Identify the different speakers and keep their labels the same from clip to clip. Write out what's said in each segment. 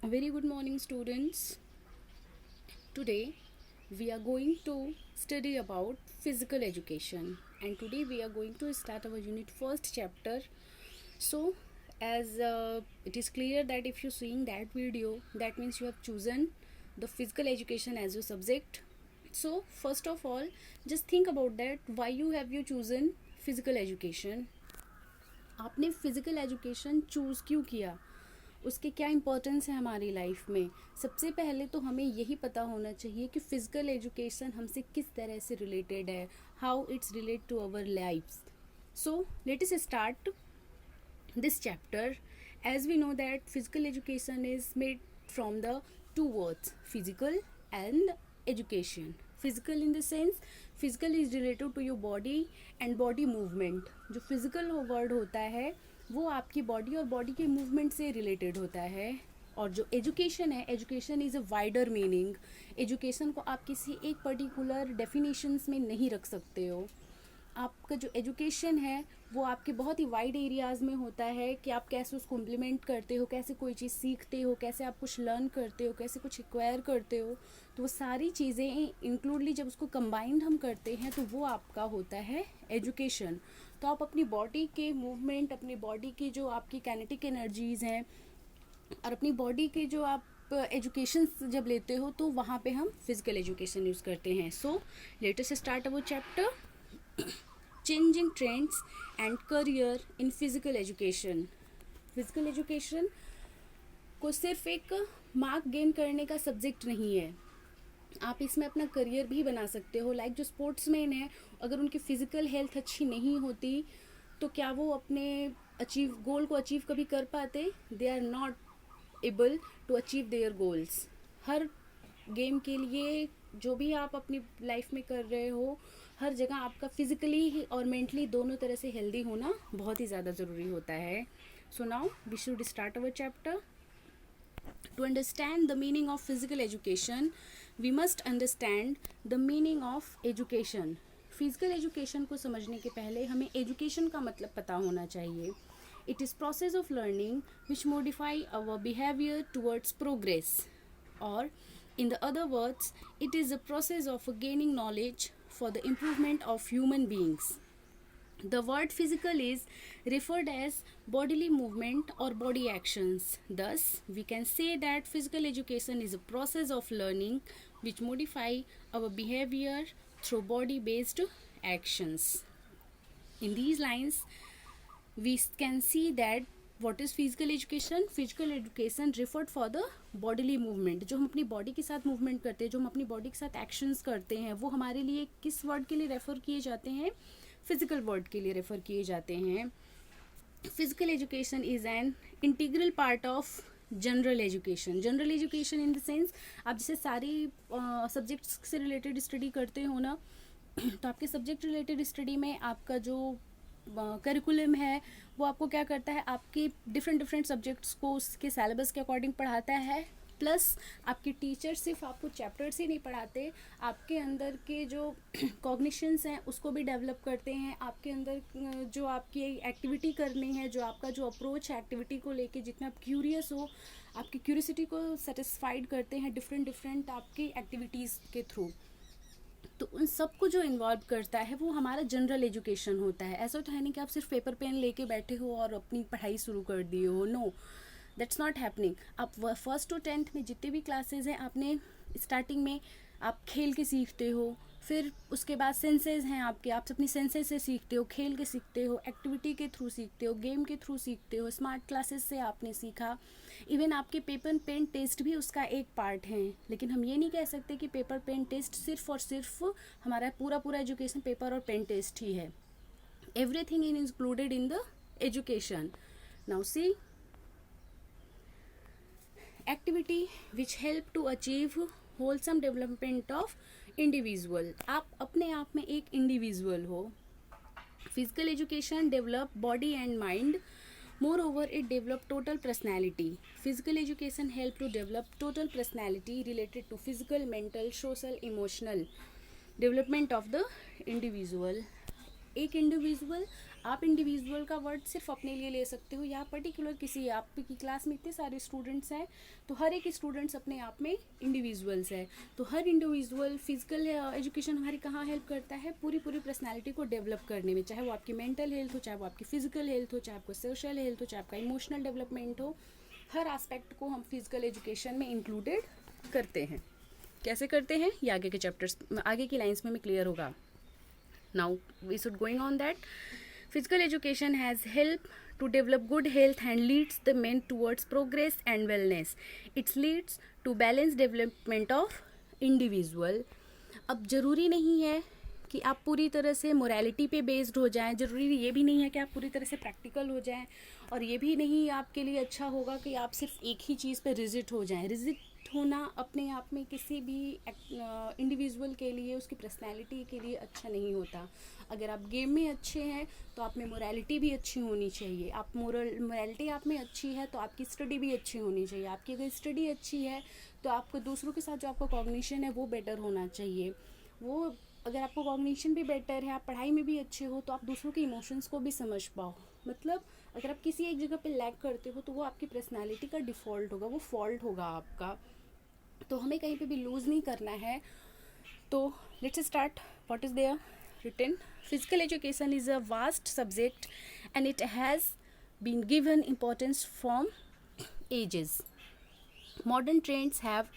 Speaker 1: A very good morning, students. Today we are going to study about physical education, and today we are going to start our unit first chapter. So, as it is clear that if you're seeing that video, that means you have chosen the physical education as your subject. So, first of all, just think about that. Why you chosen physical education? आपने physical education choose क्यों किया, उसके क्या importance है हमारी life में। सबसे पहले तो हमें यही पता होना चाहिए कि फ़िज़िकल एजुकेशन हमसे किस तरह से रिलेटेड है, how it's relate to our lifes. So let us start this chapter. As we know that physical education is made from the two words, physical and education. Physical in the sense, physical is related to your body and body movement. जो physical word होता है वो आपकी body और body के movement से related होता है। और जो एजुकेशन है, education is a wider meaning. Education को आप किसी एक पर्टिकुलर डेफिनेशंस में नहीं रख सकते हो। आपका जो एजुकेशन है वो आपके बहुत ही वाइड एरियाज़ में होता है कि आप कैसे उसको इम्प्लीमेंट करते हो, कैसे कोई चीज़ सीखते हो, कैसे आप कुछ लर्न करते हो, कैसे कुछ एक्वायर करते हो। तो वो सारी चीज़ें इंक्लूडली जब उसको कंबाइंड हम करते हैं तो वो आपका होता है एजुकेशन। तो आप अपनी बॉडी के मूवमेंट, अपनी बॉडी की जो आपकी काइनेटिक एनर्जीज़ हैं और अपनी बॉडी के जो आप एजुकेशन जब लेते हो तो वहाँ पे हम फिज़िकल एजुकेशन यूज़ करते हैं। सो let us start our chapter, changing trends and career in physical education. Physical education को सिर्फ एक मार्क गेन करने का सब्जेक्ट नहीं है, आप इसमें अपना करियर भी बना सकते हो। लाइक जो स्पोर्ट्समैन है, अगर उनकी फ़िज़िकल हेल्थ अच्छी नहीं होती तो क्या वो अपने गोल को अचीव कभी कर पाते? They are not able to achieve their goals. हर गेम के लिए जो भी आप अपनी लाइफ में कर रहे हो, हर जगह आपका फिज़िकली और मेंटली दोनों तरह से हेल्दी होना बहुत ही ज़्यादा ज़रूरी होता है। So now we should start our chapter. To understand the meaning of physical education, we must understand the meaning of education. Physical education को समझने के पहले हमें एजुकेशन का मतलब पता होना चाहिए। It is process of learning which modify our behaviour towards progress, और in the other words, it is a process of gaining knowledge for the improvement of human beings. The word physical is referred as bodily movement or body actions. Thus, we can say that physical education is a process of learning which modify our behavior through body-based actions. In these lines, we can see that what is physical education? Physical education referred for the bodily movement. जो हम अपनी body के साथ movement करते हैं, जो हम अपनी बॉडी के साथ एक्शंस करते हैं, वो हमारे लिए किस वर्ड के लिए रेफ़र किए जाते हैं? फिजिकल वर्ड के लिए रेफ़र किए जाते हैं। Physical education is an integral part of general education. General education in the sense, आप जैसे सारी सब्जेक्ट्स से रिलेटेड स्टडी करते हो ना, तो आपके सब्जेक्ट रिलेटेड स्टडी में आपका जो करिकुलम है वो आपको क्या करता है, आपके डिफरेंट सब्जेक्ट्स को उसके सिलेबस के अकॉर्डिंग पढ़ाता है। प्लस आपके टीचर सिर्फ आपको चैप्टर्स ही नहीं पढ़ाते, आपके अंदर के जो कॉग्निशंस हैं उसको भी डेवलप करते हैं। आपके अंदर जो आपकी एक्टिविटी करनी है, जो आपका जो अप्रोच है एक्टिविटी को लेके, जितना आप क्यूरियस हो, आपकी क्यूरियोसिटी को सेटिस्फाइड करते हैं डिफरेंट आपकी एक्टिविटीज़ के थ्रू। तो उन सबको जो इन्वॉल्व करता है वो हमारा जनरल एजुकेशन होता है। ऐसा तो है नहीं कि आप सिर्फ पेपर पेन लेके बैठे हो और अपनी पढ़ाई शुरू कर दिए हो। No, that's not happening. आप 1st to 10th में जितने भी क्लासेज हैं, आपने स्टार्टिंग में आप खेल के सीखते हो, फिर उसके बाद सेंसेस हैं आपके, आप अपनी सेंसेस से सीखते हो, खेल के सीखते हो, एक्टिविटी के थ्रू सीखते हो, गेम के थ्रू सीखते हो, स्मार्ट क्लासेस से आपने सीखा। इवन आपके पेपर पेन टेस्ट भी उसका एक पार्ट है। लेकिन हम ये नहीं कह सकते कि पेपर पेन टेस्ट सिर्फ और सिर्फ हमारा पूरा एजुकेशन पेपर और पेन टेस्ट ही है। Everything is included in the education. Now see, activity which help to achieve wholesome development of individual. आप अपने आप में एक इंडिविजुअल हो। Physical education develop body and mind, more over it develop total personality. Physical education help to develop total personality related to physical, mental, social, emotional development of the individual. एक individual आप individual का word सिर्फ अपने लिए ले सकते हो या पर्टिकुलर किसी, आपकी क्लास में इतने सारे स्टूडेंट्स हैं तो हर एक स्टूडेंट्स अपने आप में इंडिविजुअल्स है। तो हर इंडिविजुअल फिजिकल एजुकेशन हमारी कहाँ हेल्प करता है, पूरी पर्सनैलिटी को डेवलप करने में, चाहे वो आपकी मेंटल हेल्थ हो, चाहे वो आपकी फिजिकल हेल्थ हो, चाहे आपको सोशल हेल्थ हो, चाहे आपका इमोशनल डेवलपमेंट हो, हर एस्पेक्ट को हम फिजिकल एजुकेशन में इंक्लूडेड करते हैं। कैसे करते हैं ये आगे के चैप्टर्स, आगे की लाइन्स में क्लियर होगा। Now we should going on that physical education has helped to develop good health and leads the men towards progress and wellness. It leads to balanced development of individual. अब ज़रूरी नहीं है कि आप पूरी तरह से मोरालिटी पे बेस्ड हो जाएं, ज़रूरी ये भी नहीं है कि आप पूरी तरह से प्रैक्टिकल हो जाएं, और ये भी नहीं आपके लिए अच्छा होगा कि आप सिर्फ एक ही चीज़ पे रिजिड हो जाएं। रिजिड होना अपने आप में किसी भी इंडिविजुअल के लिए, उसकी पर्सनैलिटी के लिए अच्छा नहीं होता। अगर आप गेम में अच्छे हैं तो आप में मोरालिटी भी अच्छी होनी चाहिए। आप मोरालिटी आप में अच्छी है तो आपकी स्टडी भी अच्छी होनी चाहिए। आपकी अगर स्टडी अच्छी है तो आपको दूसरों के साथ जो आपका कॉग्निशन है वो बेटर होना चाहिए। वो अगर आपको कॉग्निशन भी बेटर है, आप पढ़ाई में भी अच्छे हो, तो आप दूसरों के इमोशंस को भी समझ पाओ। मतलब अगर आप किसी एक जगह पे लैग करते हो तो वो आपकी पर्सनालिटी का डिफ़ॉल्ट होगा, वो फॉल्ट होगा आपका। तो हमें कहीं पे भी लूज़ नहीं करना है। तो let's start. What is there written? Physical education is a vast subject and it has been given importance from ages. Modern trends have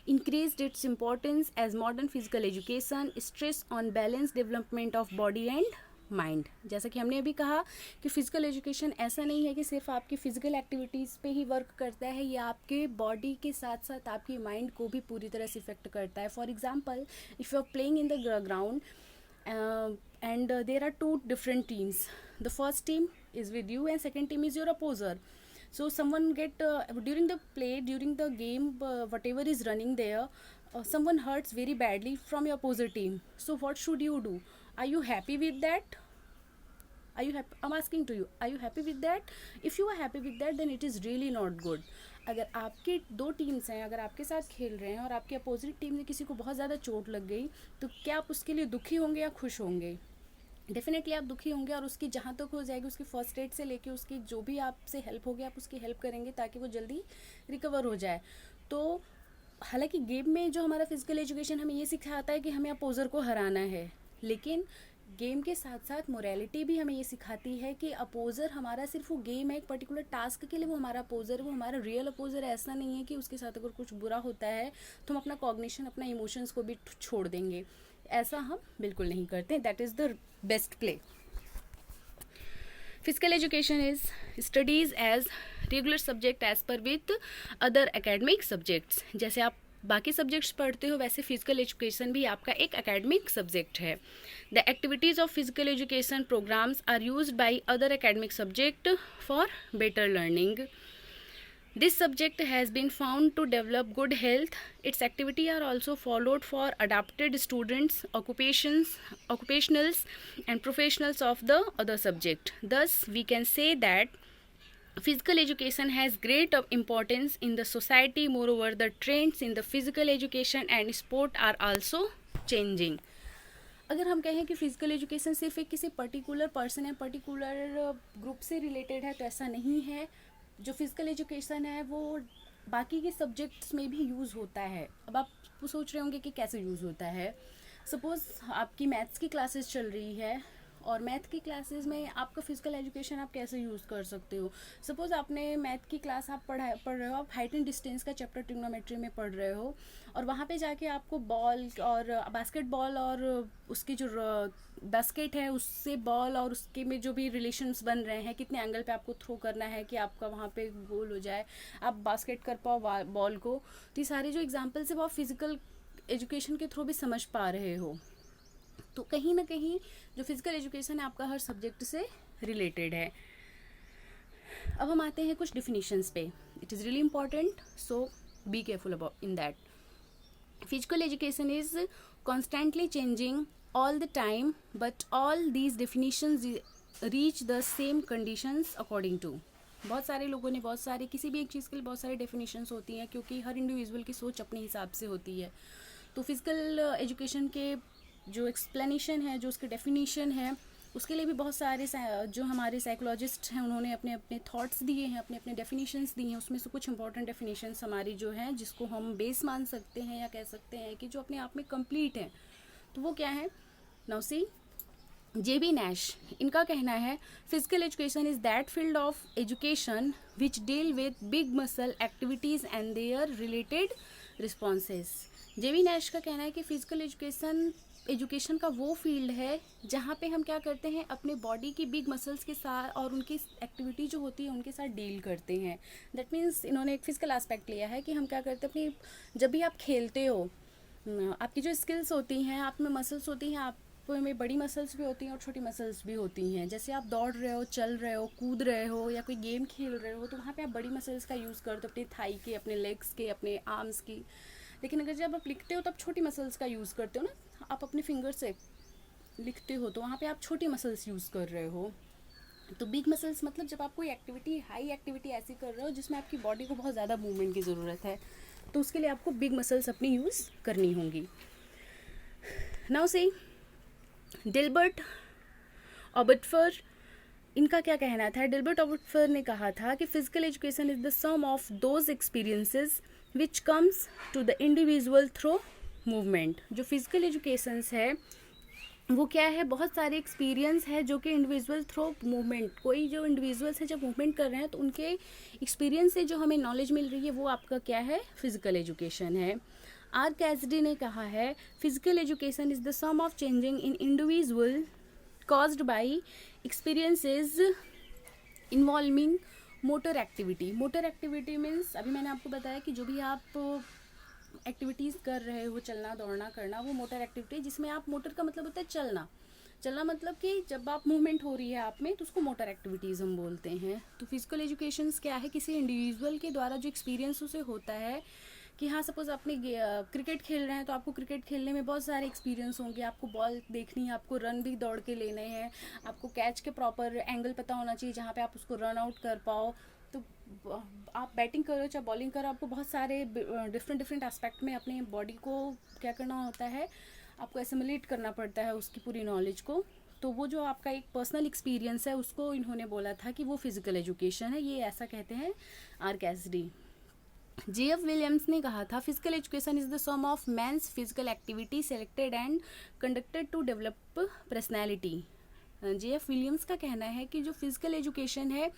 Speaker 1: increased its importance as modern physical education stress on balanced development of body and mind. जैसा कि हमने अभी कहा कि physical education ऐसा नहीं है कि सिर्फ आपकी फ़िज़िकल एक्टिविटीज़ पे ही वर्क करता है, ये आपके बॉडी के साथ साथ आपकी माइंड को भी पूरी तरह से इफेक्ट करता है। For example, if you are playing in the ground and there are two different teams. The first team is with you and second team is your opposer. So someone get during the play, during the game, whatever is running there, someone hurts very badly from your opposite team. So what should you do? Are you happy with that? Are you happy? I'm asking to you, are you happy with that? If you are happy with that, then it is really not good. अगर आपकी दो teams हैं, अगर आपके साथ खेल रहे हैं और आपके अपोजिट टीम में किसी को बहुत ज़्यादा चोट लग गई, तो क्या आप उसके लिए दुखी होंगे या खुश होंगे? डेफिनेटली आप दुखी होंगे, और उसकी जहाँ तक हो जाएगी, उसकी फर्स्ट एड से लेके उसकी जो भी आपसे हेल्प होगी, आप उसकी हेल्प करेंगे ताकि वो जल्दी रिकवर हो जाए। तो हालांकि गेम में जो हमारा फिजिकल एजुकेशन हमें ये सिखाता है कि हमें अपोजर को हराना है, लेकिन गेम के साथ साथ मोरालिटी भी हमें ये सिखाती है कि अपोजर हमारा सिर्फ वो गेम है, एक पर्टिकुलर टास्क के लिए वो हमारा अपोजर है, वो हमारा रियल अपोजर ऐसा नहीं है कि उसके साथ अगर कुछ बुरा होता है तो हम अपना कॉग्निशन, अपना इमोशंस को भी छोड़ देंगे। ऐसा हम बिल्कुल नहीं करते। That is the best play. Physical education is studies as regular subject as par with other academic subjects. जैसे आप बाकी सब्जेक्ट्स पढ़ते हो वैसे फिजिकल एजुकेशन भी आपका एक एकेडमिक सब्जेक्ट है। The activities of physical education programmes are used by other academic subject for better learning. This subject has been found to develop good health. Its activity are also followed for adapted students, occupationals and professionals of the other subject. Thus, we can say that physical education has great importance in the society. Moreover, the trends in the physical education and sport are also changing. अगर हम कहें कि physical education सिर्फ एक किसी particular person या particular group से related है, तो ऐसा नहीं है। जो फिज़िकल एजुकेशन है वो बाकी के सब्जेक्ट्स में भी यूज़ होता है। अब आप सोच रहे होंगे कि कैसे यूज़ होता है। सपोज़ आपकी मैथ्स की क्लासेस चल रही है और मैथ की क्लासेस में आपका फिजिकल एजुकेशन आप कैसे यूज़ कर सकते हो। सपोज़ आपने मैथ की क्लास आप पढ़ रहे हो, आप हाइट एंड डिस्टेंस का चैप्टर ट्रिग्नोमेट्री में पढ़ रहे हो, और वहाँ पे जाके आपको बॉल और बास्केटबॉल और उसकी जो बास्केट है उससे बॉल और उसके में जो भी रिलेशंस बन रहे हैं, कितने एंगल पे आपको थ्रो करना है कि आपका वहाँ पे गोल हो जाए, आप बास्केट कर पाओ बॉल को। तो ये सारे जो एग्जाम्पल्स है वो आप फिजिकल एजुकेशन के थ्रू भी समझ पा रहे हो। तो कहीं ना कहीं जो फिजिकल एजुकेशन है आपका हर सब्जेक्ट से रिलेटेड है। अब हम आते हैं कुछ डिफिनीशंस पे। It is really important, so be careful about in that. Physical education is constantly changing all the time, but all these definitions reach the same conditions according to। बहुत सारे लोगों ने बहुत सारे किसी भी एक चीज़ के लिए बहुत सारी डेफिनेशंस होती हैं, क्योंकि हर इंडिविजुअल की सोच अपने हिसाब से होती है। तो फिजिकल एजुकेशन के जो एक्सप्लेनेशन है, जो उसकी डेफिनेशन है, उसके लिए भी बहुत सारे जो हमारे साइकोलॉजिस्ट हैं उन्होंने अपने अपने थॉट्स दिए हैं, अपने अपने डेफिनेशंस दिए हैं। उसमें से कुछ इंपॉर्टेंट डेफिनेशंस हमारी जो हैं जिसको हम बेस मान सकते हैं या कह सकते हैं कि जो अपने आप में कंप्लीट हैं, तो वो क्या है? नाउ सी, JB Nash, इनका कहना है physical education is that field of education which deal with big muscle activities and their related responses. JB Nash का कहना है कि फिजिकल एजुकेशन का वो फील्ड है जहाँ पे हम क्या करते हैं, अपने बॉडी की बिग मसल्स के साथ और उनकी एक्टिविटी जो होती है उनके साथ डील करते हैं। दैट मीन्स इन्होंने एक फिजिकल एस्पेक्ट लिया है कि हम क्या करते हैं अपनी, जब भी आप खेलते हो, आपकी जो स्किल्स होती हैं, आप में मसल्स होती हैं, आप में बड़ी मसल्स भी होती हैं और छोटी मसल्स भी होती हैं। जैसे आप दौड़ रहे हो, चल रहे हो, कूद रहे हो या कोई गेम खेल रहे हो, तो वहाँ पे आप बड़ी मसल्स का यूज़ करते हो, अपनी थाई के, अपने लेग्स के, अपने आर्म्स की। लेकिन अगर जब आप लिखते हो तब छोटी मसल्स का यूज़ करते हो ना, आप अपने फिंगर से लिखते हो तो वहाँ पे आप छोटी मसल्स यूज़ कर रहे हो। तो बिग मसल्स मतलब जब आप कोई एक्टिविटी, हाई एक्टिविटी ऐसी कर रहे हो जिसमें आपकी बॉडी को बहुत ज़्यादा मूवमेंट की ज़रूरत है, तो उसके लिए आपको बिग मसल्स अपनी यूज़ करनी होंगी। नाउ से डिल्बर्ट ऑबटफर, इनका क्या कहना था? डिल्बर्ट ऑबटफर ने कहा था कि physical education is the sum of those experiences which comes to the individual through movement. जो फिजिकल एजुकेशंस है वो क्या है? बहुत सारे एक्सपीरियंस है जो कि इंडिविजुअल थ्रू मूवमेंट, कोई जो इंडिविजुअल्स है जब मूवमेंट कर रहे हैं तो उनके एक्सपीरियंस से जो हमें नॉलेज मिल रही है वो आपका क्या है? फिजिकल एजुकेशन है। आर कैसिडी ने कहा है physical education is the sum of changing in individual caused by experiences involving motor activity. Motor activity means अभी मैंने आपको बताया कि जो भी आप एक्टिविटीज़ कर रहे हो, चलना, दौड़ना, करना, वो मोटर एक्टिविटी, जिसमें आप, मोटर का मतलब होता है चलना। चलना मतलब कि जब आप मूवमेंट हो रही है आप में, तो उसको मोटर एक्टिविटीज़ हम बोलते हैं। तो फिजिकल एजुकेशंस क्या है? किसी इंडिविजुअल के द्वारा जो एक्सपीरियंस उसे होता है कि हाँ, सपोज आपने क्रिकेट खेल रहे हैं तो आपको क्रिकेट खेलने में बहुत सारे एक्सपीरियंस होंगे। आपको बॉल देखनी है, आपको रन भी दौड़ के लेने हैं, आपको कैच के प्रॉपर एंगल पता होना चाहिए जहाँ पे आप उसको रन आउट कर पाओ। तो आप बैटिंग करो चाहे बॉलिंग करो, आपको बहुत सारे डिफरेंट एस्पेक्ट में अपने बॉडी को क्या करना होता है, आपको एसिमुलेट करना पड़ता है उसकी पूरी नॉलेज को। तो वो जो आपका एक पर्सनल एक्सपीरियंस है उसको इन्होंने बोला था कि वो फिजिकल एजुकेशन है, ये ऐसा कहते हैं आर कैसिडी। JF विलियम्स ने कहा था physical education is the sum of man's physical activity selected and conducted to develop personality. JF Williams का कहना है कि जो फिजिकल एजुकेशन है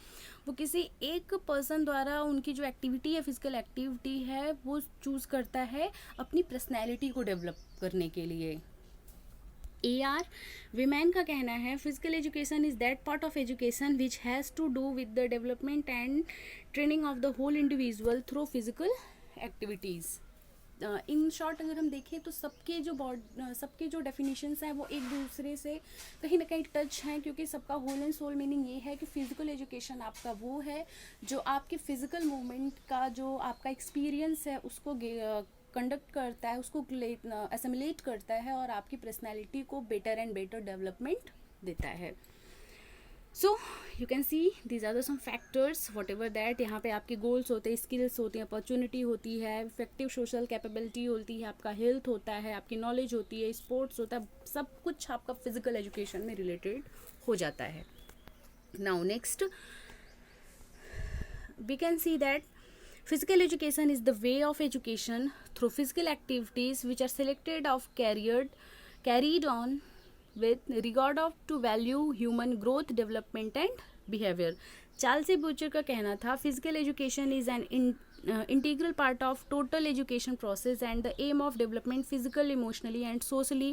Speaker 1: वो किसी एक पर्सन द्वारा उनकी जो एक्टिविटी है, फिजिकल एक्टिविटी है, वो चूज़ करता है अपनी पर्सनैलिटी को डेवलप करने के लिए। AR विमैन का कहना है physical education is that part of education which has to do with the development and training of the whole individual through physical activities. In short अगर हम देखें तो सबके जो डेफिनेशंस हैं वो एक दूसरे से कहीं ना कहीं टच हैं, क्योंकि सबका होल एंड सोल मीनिंग ये है कि फिजिकल एजुकेशन आपका वो है जो आपके फिजिकल मूवमेंट का जो आपका एक्सपीरियंस है उसको कंडक्ट करता है, उसको एसिमुलेट करता है और आपकी पर्सनैलिटी को बेटर एंड बेटर डेवलपमेंट देता है। So you can see these are the some factors whatever that. यहाँ पे आपके गोल्स होते हैं, स्किल्स होती हैं, अपॉर्चुनिटी होती है, इफेक्टिव सोशल कैपेबिलिटी होती है, आपका हेल्थ होता है, आपकी नॉलेज होती है, स्पोर्ट्स होता है, सब कुछ आपका फिजिकल एजुकेशन में रिलेटेड हो जाता है। Now next we can see that physical education is the way of education through physical activities which are selected of carried on with regard of to value human growth, development and behavior. Charles butcher का कहना था physical education is an integral part of total education process and the aim of development physical, emotionally and socially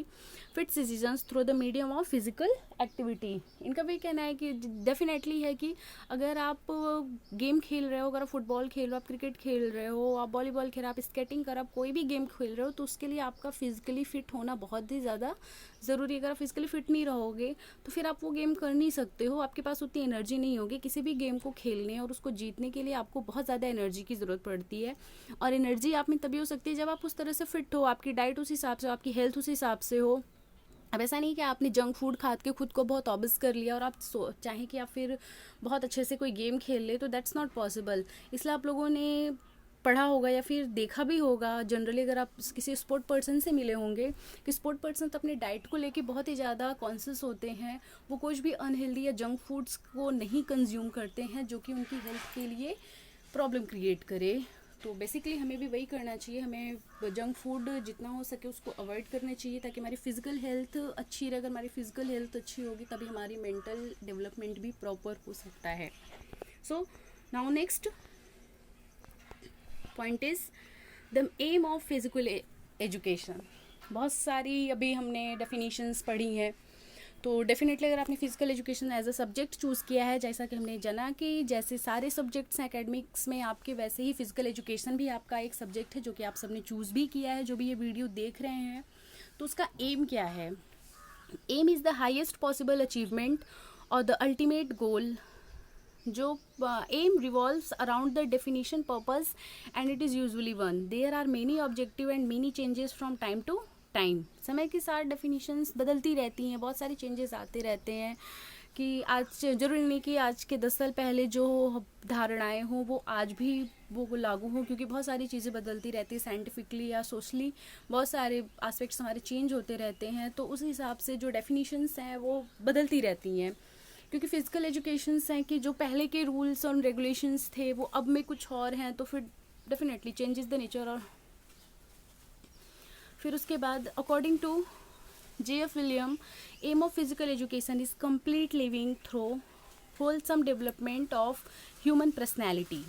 Speaker 1: fit citizens through the medium of physical activity. इनका भी कहना है कि definitely है कि अगर आप गेम खेल रहे हो, अगर आप फुटबॉल खेल रहे हो, आप क्रिकेट खेल रहे हो, आप वॉलीबॉल खेल रहे हो, आप स्केटिंग कर, आप कोई भी गेम खेल रहे हो, तो उसके लिए आपका फिजिकली फिट होना बहुत ही ज़्यादा ज़रूरी है। अगर आप फिजिकली फिट नहीं रहोगे तो फिर आप वो गेम कर नहीं सकते हो, आपके पास उतनी एनर्जी नहीं होगी। किसी भी गेम को खेलने और उसको जीतने के लिए आपको बहुत ज़्यादा एनर्जी की ज़रूरत पड़ती है, और एनर्जी आप में तभी हो सकती है जब आप उस तरह से फिट हो, आपकी डाइट उस हिसाब से, आपकी हेल्थ उस हिसाब से हो। अब ऐसा नहीं कि आपने जंक फूड खा के खुद को बहुत ऑब्सेस कर लिया और आप चाहें कि आप फिर बहुत अच्छे से कोई गेम खेल ले, तो दैट्स नॉट पॉसिबल। इसलिए आप लोगों ने पढ़ा होगा या फिर देखा भी होगा जनरली, अगर आप किसी स्पोर्ट पर्सन से मिले होंगे कि स्पोर्ट पर्सन तो अपने डाइट को लेके बहुत ही ज़्यादा कॉन्शियस होते हैं, वो कुछ भी अनहेल्दी या जंक फूड्स को नहीं कंज्यूम करते हैं जो कि उनकी हेल्थ के लिए प्रॉब्लम क्रिएट करे। तो बेसिकली हमें भी वही करना चाहिए, हमें जंक फूड जितना हो सके उसको अवॉइड करना चाहिए ताकि हमारी फिजिकल हेल्थ अच्छी रहे। अगर हमारी फिजिकल हेल्थ अच्छी होगी तभी हमारी मेंटल डेवलपमेंट भी प्रॉपर हो सकता है। So now next point is the aim of physical education. बहुत सारी अभी हमने डेफिनेशंस पढ़ी हैं, तो डेफिनेटली अगर आपने physical education as a subject choose किया है, जैसा कि हमने जाना कि जैसे सारे सब्जेक्ट्स हैं एकेडमिक्स में आपके, वैसे ही फिजिकल एजुकेशन भी आपका एक सब्जेक्ट है जो कि आप सबने चूज़ भी किया है। जो भी ये वीडियो देख रहे हैं तो उसका एम क्या है? Aim is the highest possible achievement और द अल्टीमेट गोल। जो aim revolves around the definition purpose and it is usually one. There are many objective and many changes from time to time. समय के साथ definitions बदलती रहती हैं, बहुत सारे चेंजेस आते रहते हैं कि आज जरूरी नहीं कि आज के 10 साल पहले जो धारणाएं हों वो आज भी वो लागू हों, क्योंकि बहुत सारी चीज़ें बदलती रहती है साइंटिफिकली या सोशली, बहुत सारे एस्पेक्ट्स हमारे चेंज होते रहते हैं। तो उस हिसाब से जो डेफिनेशंस हैं वो बदलती रहती हैं, क्योंकि फिजिकल एजुकेशंस हैं कि जो पहले के रूल्स और रेगुलेशंस थे वो अब में कुछ और हैं, तो फिर डेफिनेटली चेंजेस द नेचर। और फिर उसके बाद according to J.F. William, aim of physical education is complete living through wholesome development of human personality.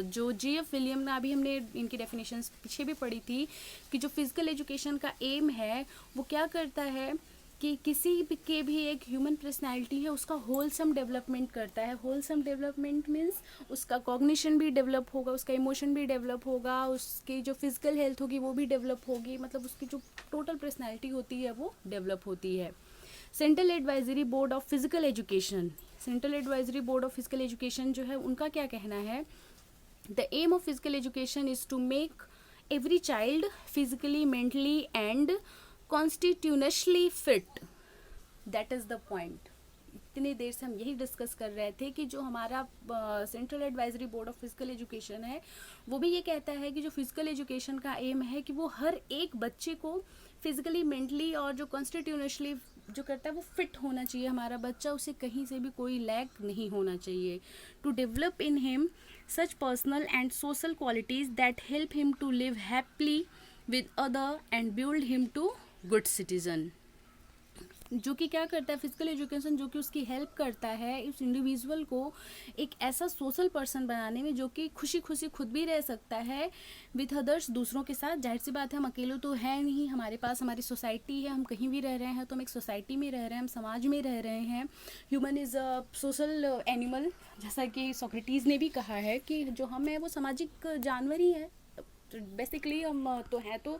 Speaker 1: जो J.F. विलियम ने, अभी हमने इनकी डेफिनेशंस पीछे भी पढ़ी थी कि जो फिजिकल एजुकेशन का एम है वो क्या करता है कि किसी के भी एक ह्यूमन पर्सनैलिटी है उसका होलसम डेवलपमेंट करता है। होलसम डेवलपमेंट मीन्स उसका कॉग्निशन भी डेवलप होगा, उसका इमोशन भी डेवलप होगा, उसकी जो फिजिकल हेल्थ होगी वो भी डेवलप होगी, मतलब उसकी जो टोटल पर्सनैलिटी होती है वो डेवलप होती है। Central advisory board of physical education, central advisory board of physical education जो है उनका क्या कहना है? The aim of physical education is to make every child physically, mentally and constitutionally fit. That is the point. इतनी देर से हम यही डिस्कस कर रहे थे कि जो हमारा central advisory board of physical education है वो भी ये कहता है कि जो फिजिकल एजुकेशन का एम है कि वो हर एक बच्चे को फिजिकली, मेंटली और जो कॉन्स्टिट्यूशनली जो करता है वो फिट होना चाहिए हमारा बच्चा, उसे कहीं से भी कोई लैक नहीं होना चाहिए। To develop in him such personal and social qualities that help him to live happily with other and build him to good citizen. जो कि क्या करता है फिजिकल एजुकेशन, जो कि उसकी हेल्प करता है उस इंडिविजुअल को एक ऐसा सोशल पर्सन बनाने में जो कि खुशी खुशी खुद भी रह सकता है विथ अदर्स, दूसरों के साथ। जाहिर सी बात है हम अकेले तो है नहीं, हमारे पास हमारी सोसाइटी है, हम कहीं भी रह रहे हैं तो हम एक सोसाइटी में रह रहे हैं, हम समाज में रह रहे हैं। Human is a social animal, जैसा कि सोक्रेटिस ने भी कहा है कि जो हम हैं वो सामाजिक जानवर ही है। बेसिकली हम तो हैं, तो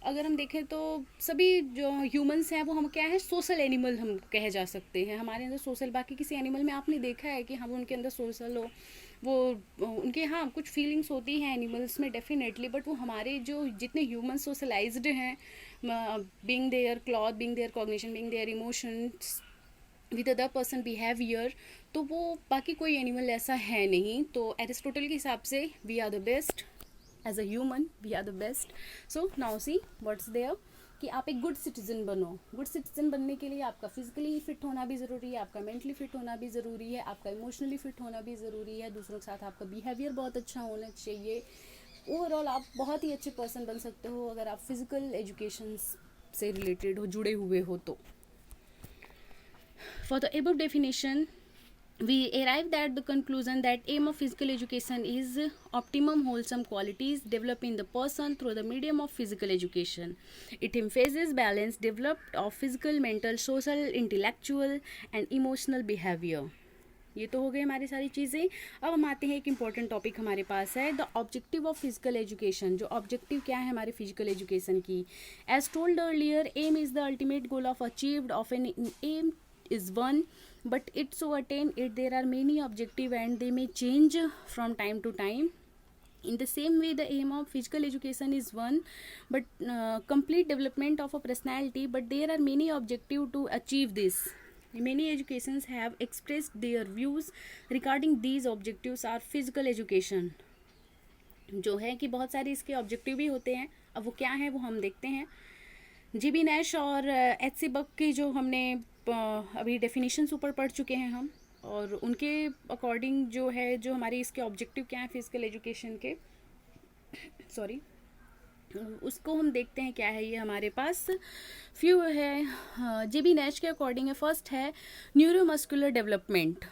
Speaker 1: अगर हम देखें तो सभी जो ह्यूमंस हैं वो हम क्या है, सोशल एनिमल हम कहे जा सकते हैं। हमारे अंदर सोशल, बाकी किसी एनिमल में आपने देखा है कि हम उनके अंदर सोशल हो, वो उनके हाँ कुछ फीलिंग्स होती हैं एनिमल्स में डेफिनेटली, बट वो हमारे जो जितने ह्यूमन सोशलाइज्ड हैं, being their cloth, being their cognition, being their emotions with other person behaviour, तो वो बाकी कोई एनिमल ऐसा है नहीं। तो एरिस्टोटल के हिसाब से we are the best as a human, we are the best. So now see what's there कि आप एक गुड सिटीजन बनो। गुड सिटीजन बनने के लिए आपका फिजिकली फिट होना भी ज़रूरी है, आपका मेंटली फिट होना भी ज़रूरी है, आपका इमोशनली फिट होना भी ज़रूरी है, दूसरों के साथ आपका बिहेवियर बहुत अच्छा होना चाहिए। ओवरऑल आप बहुत ही अच्छे पर्सन बन सकते हो अगर आप फिजिकल एजुकेशन से रिलेटेड हो, जुड़े हुए हो तो। For the above definition, we arrived at the conclusion that aim of physical education is optimum wholesome qualities developed in the person through the medium of physical education. It emphasizes balance developed of physical, mental, social, intellectual and emotional behavior. ये तो हो गई हमारी सारी चीज़ें। अब हम आते हैं एक इम्पॉर्टेंट टॉपिक हमारे पास है, the objective of physical education. जो ऑब्जेक्टिव क्या है हमारे फिजिकल एजुकेशन की? As told earlier, aim is the ultimate goal of achieved of an aim is one, but it so attain it there are many objective and they may change from time to time. In the same way, the aim of physical education is one, but complete development of a personality, but there are many objective to achieve this. Many educations have expressed their views regarding these objectives are physical education. जो है कि बहुत सारे इसके objective भी होते हैं। अब वो क्या है वो हम देखते हैं। जीबी नैश और एच सी बक की जो हमने अभी डेफिनेशंस ऊपर पढ़ चुके हैं हम, और उनके अकॉर्डिंग जो है जो हमारे इसके ऑब्जेक्टिव क्या है फिजिकल एजुकेशन के, सॉरी, उसको हम देखते हैं क्या है। ये हमारे पास फ्यू है। जीबी नैश के अकॉर्डिंग है, फर्स्ट है न्यूरोमस्कुलर डेवलपमेंट।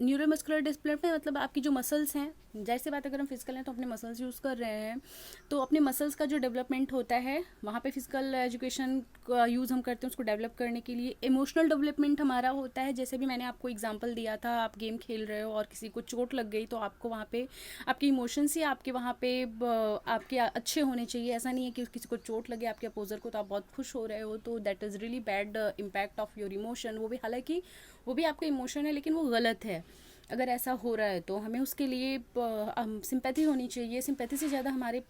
Speaker 1: न्यूरोमस्कुलर डेवलपमेंट मतलब आपकी जो मसल्स हैं, जैसे बात अगर हम फिजिकल हैं तो अपने मसल्स यूज़ कर रहे हैं, तो अपने मसल्स का जो डेवलपमेंट होता है वहाँ पे फिजिकल एजुकेशन का यूज़ हम करते हैं उसको डेवलप करने के लिए। इमोशनल डेवलपमेंट हमारा होता है, जैसे भी मैंने आपको एग्जांपल दिया था, आप गेम खेल रहे हो और किसी को चोट लग गई तो आपको वहाँ पे आपके इमोशंस ही आपके वहाँ पे आपके अच्छे होने चाहिए। ऐसा नहीं है कि किसी को चोट लगे आपके अपोजर को तो आप बहुत खुश हो रहे हो, तो that is really bad impact of your emotion. वो भी हालांकि वो भी आपका इमोशन है लेकिन वो गलत है। अगर ऐसा हो रहा है तो हमें उसके लिए सिंपैथी होनी चाहिए। सिंपैथी से ज़्यादा हमारे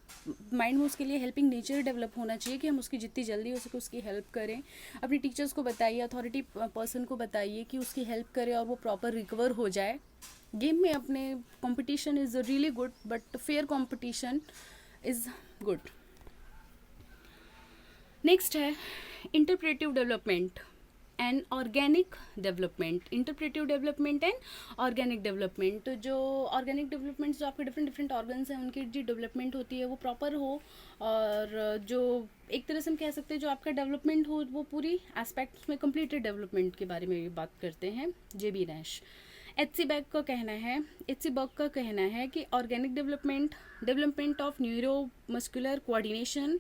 Speaker 1: माइंड में उसके लिए हेल्पिंग नेचर डेवलप होना चाहिए कि हम उसकी जितनी जल्दी हो सके उसकी हेल्प करें। अपने टीचर्स को बताइए, अथॉरिटी पर्सन को बताइए कि उसकी हेल्प करें और वो प्रॉपर रिकवर हो जाए। गेम में अपने competition is really good, but fair competition is good. Next है interpretive development and organic development. Interpretive development and organic development, तो जो ऑर्गेनिक डेवलपमेंट जो आपके डिफरेंट डिफरेंट ऑर्गन्स हैं उनकी जो डेवलपमेंट होती है वो प्रॉपर हो, और जो एक तरह से हम कह सकते हैं जो आपका डेवलपमेंट हो वो पूरी एस्पेक्ट्स में कंप्लीटेड डेवलपमेंट के बारे में बात करते हैं जेबी नैश। एच सी बर्ग का कहना है कि organic development of neuro muscular coordination.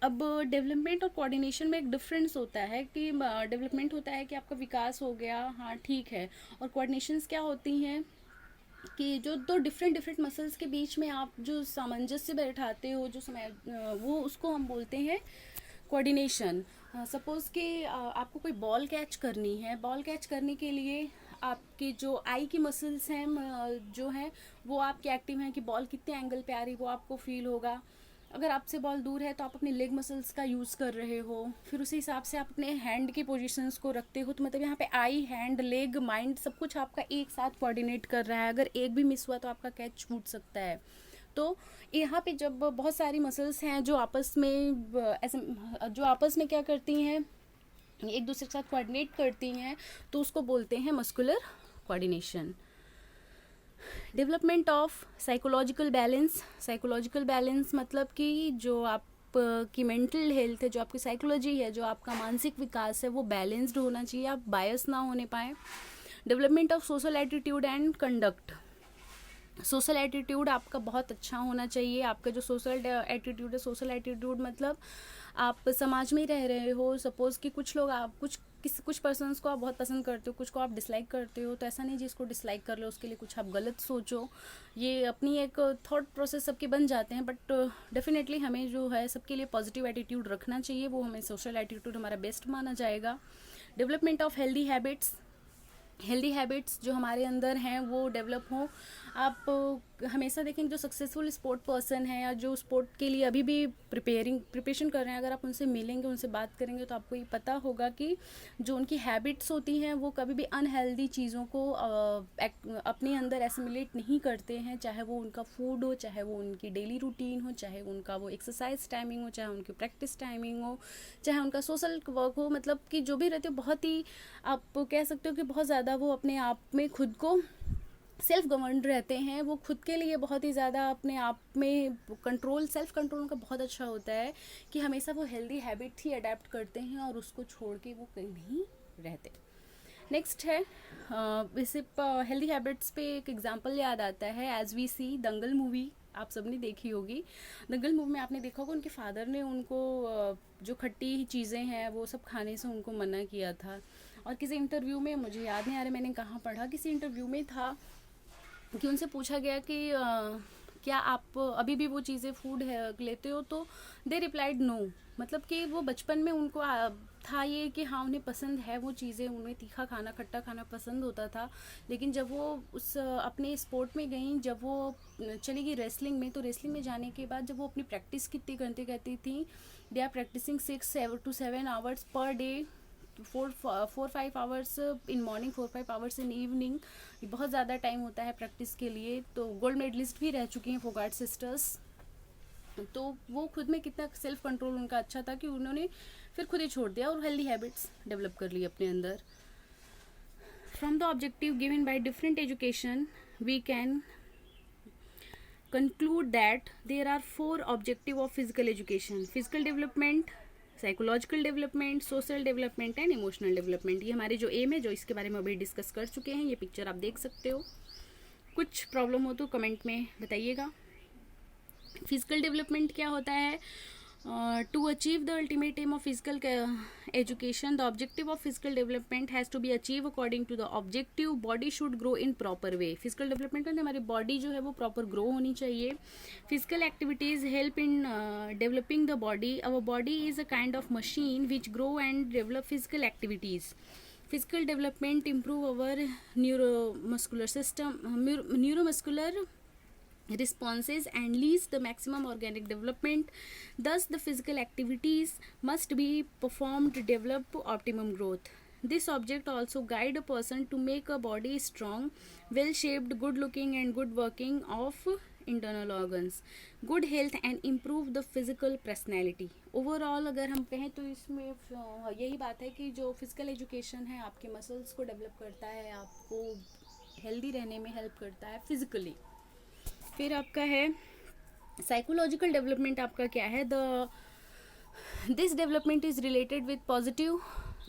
Speaker 1: अब डेवलपमेंट और कोऑर्डिनेशन में एक डिफरेंस होता है कि डेवलपमेंट होता है कि आपका विकास हो गया, हाँ ठीक है, और कोऑर्डिनेशंस क्या होती हैं कि जो दो डिफरेंट मसल्स के बीच में आप जो सामंजस्य बैठाते हो, जो समय वो उसको हम बोलते हैं कोऑर्डिनेशन। सपोज़ कि आपको कोई बॉल कैच करनी है, बॉल कैच करने के लिए आपके जो आई की मसल्स हैं जो हैं वो आपके एक्टिव हैं कि बॉल कितने एंगल पे आ रही है वो आपको फील होगा। अगर आपसे बॉल दूर है तो आप अपने लेग मसल्स का यूज़ कर रहे हो, फिर उसी हिसाब से आप अपने हैंड की पोजीशंस को रखते हो। तो मतलब यहाँ पे आई, हैंड, लेग, माइंड सब कुछ आपका एक साथ कोऑर्डिनेट कर रहा है। अगर एक भी मिस हुआ तो आपका कैच छूट सकता है। तो यहाँ पे जब बहुत सारी मसल्स हैं जो आपस में ऐसे जो आपस में क्या करती हैं, एक दूसरे के साथ कोऑर्डिनेट करती हैं, तो उसको बोलते हैं muscular coordination. Development of psychological balance मतलब कि जो आप की मेंटल हेल्थ है, जो आपकी साइकोलॉजी है, जो आपका मानसिक विकास है वो बैलेंस्ड होना चाहिए, आप बायस ना होने पाए। Development of social attitude and conduct. Social attitude आपका बहुत अच्छा होना चाहिए। आपका जो सोशल एटीट्यूड मतलब आप समाज में ही रह रहे हो। सपोज़ कि कुछ लोग आप कुछ पर्सन्स को आप बहुत पसंद करते हो, कुछ को आप डिसलाइक करते हो, तो ऐसा नहीं जिसको डिसलाइक कर लो उसके लिए कुछ आप गलत सोचो। ये अपनी एक थॉट प्रोसेस सबके बन जाते हैं, बट डेफिनेटली हमें जो है सबके लिए पॉजिटिव एटीट्यूड रखना चाहिए, वो हमें सोशल एटीट्यूड हमारा बेस्ट माना जाएगा। डेवलपमेंट ऑफ हेल्दी हैबिट्स जो हमारे अंदर हैं वो डेवलप हों। आप हमेशा देखें जो सक्सेसफुल स्पोर्ट पर्सन है या जो स्पोर्ट के लिए अभी भी प्रिपरेशन कर रहे हैं, अगर आप उनसे मिलेंगे, उनसे बात करेंगे तो आपको ये पता होगा कि जो उनकी हैबिट्स होती हैं वो कभी भी अनहेल्दी चीज़ों को अपने अंदर एसिमिलेट नहीं करते हैं। चाहे वो उनका फूड हो, चाहे वो उनकी डेली रूटीन हो, चाहे उनका वो एक्सरसाइज टाइमिंग हो, चाहे उनकी प्रैक्टिस टाइमिंग हो, चाहे उनका सोशल वर्क हो, मतलब कि जो भी रहते हो बहुत ही आप कह सकते हो कि बहुत ज़्यादा वो अपने आप में खुद को सेल्फ गवर्न रहते हैं। वो खुद के लिए बहुत ही ज़्यादा अपने आप में सेल्फ कंट्रोल उनका बहुत अच्छा होता है कि हमेशा वो हेल्दी हैबिट ही अडेप्ट करते हैं और उसको छोड़ के वो कहीं नहीं रहते। नेक्स्ट है इसे हेल्दी हैबिट्स पे एक एग्जांपल याद आता है, as we see Dangal movie आप सबने देखी होगी। दंगल मूवी में आपने देखा होगा उनके फादर ने उनको जो खट्टी चीज़ें हैं वो सब खाने से उनको मना किया था। और किसी इंटरव्यू में, मुझे याद नहीं आ रहा मैंने कहाँ पढ़ा, किसी इंटरव्यू में था कि उनसे पूछा गया कि क्या आप अभी भी वो चीज़ें फूड है लेते हो, तो दे रिप्लाइड नो। मतलब कि वो बचपन में उनको था ये कि हाँ उन्हें पसंद है वो चीज़ें, उन्हें तीखा खाना, खट्टा खाना पसंद होता था। लेकिन जब वो उस अपने स्पोर्ट में गई, जब वो चली गई रेसलिंग में, तो रेसलिंग में जाने के बाद जब वो अपनी प्रैक्टिस कितनी करती थी, they are practising 6 to 7 hours per day four five hours in morning, 4-5 hours in evening, बहुत ज़्यादा टाइम होता है प्रैक्टिस के लिए। तो गोल्ड मेडलिस्ट भी रह चुकी हैं फोगाट सिस्टर्स, तो वो खुद में कितना सेल्फ कंट्रोल उनका अच्छा था कि उन्होंने फिर खुद ही छोड़ दिया और हेल्दी हैबिट्स डेवलप कर ली अपने अंदर। From the objective given by different education we can conclude that there are 4 objectives of physical education: physical development, psychological development, social development and emotional development। ये हमारे जो एम है, जो इसके बारे में अभी डिस्कस कर चुके हैं, ये पिक्चर आप देख सकते हो। कुछ प्रॉब्लम हो तो कमेंट में बताइएगा। फिजिकल डेवलपमेंट क्या होता है? To achieve the ultimate aim of physical education, the objective of physical development has to be achieved according to the objective. Body should grow in proper way. Physical development में हमारी body जो है वो proper grow होनी चाहिए। Physical activities help in developing the body. Our body is a kind of machine which grow and develop physical activities. Physical development improve our neuromuscular system, neuromuscular responses and leads the maximum organic development. Thus the physical activities must be performed to develop optimum growth. This object also guide a person to make a body strong, well shaped, good looking and good working of internal organs, good health and improve the physical personality. Overall अगर हम कहें तो इसमें यही बात है कि जो फिजिकल एजुकेशन है आपके मसल्स को डेवलप करता है, आपको हेल्दी रहने में हेल्प करता है फिजिकली। फिर आपका है साइकोलॉजिकल डेवलपमेंट। आपका क्या है? This development is related with positive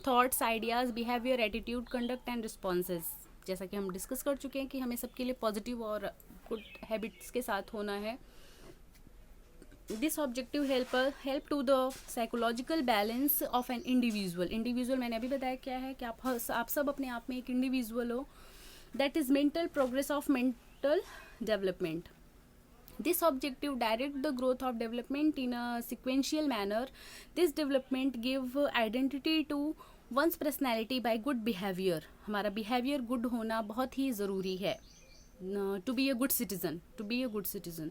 Speaker 1: thoughts, ideas, behaviour, attitude, conduct and responses. जैसा कि हम डिस्कस कर चुके हैं कि हमें सबके लिए पॉजिटिव और गुड हैबिट्स के साथ होना है। This objective help to the psychological balance of an individual मैंने अभी बताया क्या है कि आप सब अपने आप में एक इंडिविजुअल हो। That is mental progress of mental development. This objective direct the growth of development in a sequential manner. This development give identity to one's personality by good behavior. हमारा behavior good होना बहुत ही ज़रूरी है to be a good citizen.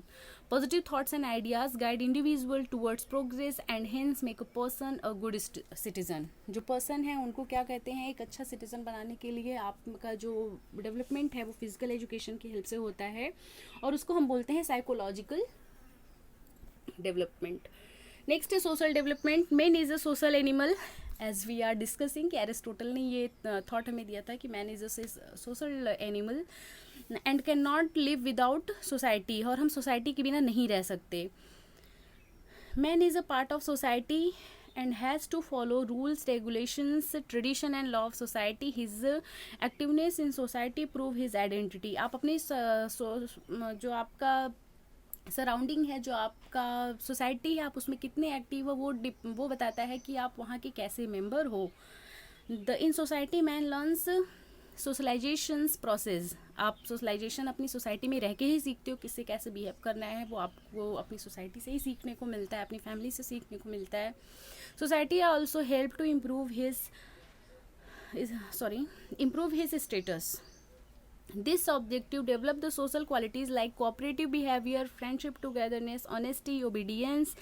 Speaker 1: Positive thoughts and ideas guide individual towards progress and hence make a person a good citizen. जो person है उनको क्या कहते हैं? एक अच्छा citizen बनाने के लिए आपका जो development है वो physical education की help से होता है और उसको हम बोलते हैं psychological development. Next है social development. Man is a social animal as we are discussing कि एरिस्टोटल ने ये thought हमें दिया था कि man is a social animal and cannot live without society, और हम society के बिना नहीं रह सकते। Man is a part of society and has to follow rules, regulations, tradition and law of society. His activeness in society prove his identity. आप अपनी जो आपका सराउंडिंग है, जो आपका सोसाइटी है, आप उसमें कितने एक्टिव हो वो बताता है कि आप वहाँ के कैसे मेंबर हो। In society man learns socialisations process. आप सोशलाइजेशन अपनी सोसाइटी में रह के ही सीखते हो, किससे कैसे बिहेव करना है वो आपको अपनी सोसाइटी से ही सीखने को मिलता है, अपनी फैमिली से सीखने को मिलता है। Society also help to improve his status. This objective develop the social qualities like cooperative behavior, friendship, togetherness, honesty, obedience,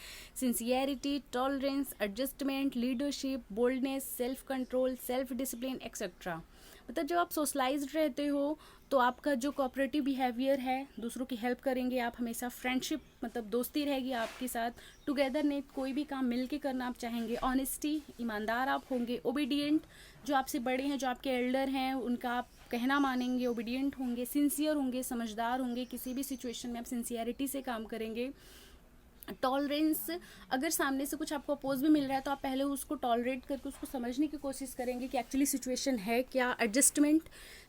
Speaker 1: sincerity, tolerance, adjustment, leadership, boldness, self-control, self-discipline, etc. मतलब जब आप सोशलाइज्ड रहते हो तो आपका जो कोऑपरेटिव बिहेवियर है, दूसरों की हेल्प करेंगे आप हमेशा, फ्रेंडशिप मतलब दोस्ती रहेगी आपके साथ, टुगेदरनेस कोई भी काम मिल के करना आप चाहेंगे, ऑनेस्टी ईमानदार आप होंगे, ओबीडियंट जो आपसे बड़े हैं, जो आपके एल्डर हैं उनका आप कहना मानेंगे, ओबीडियंट होंगे, सिंसियर होंगे, समझदार होंगे, किसी भी सिचुएशन में आप सिंसियरिटी से काम करेंगे। टॉलरेंस, अगर सामने से कुछ आपको अपोज भी मिल रहा है तो आप पहले उसको टॉलरेट करके उसको समझने की कोशिश करेंगे कि एक्चुअली सिचुएशन है क्या। एडजस्टमेंट,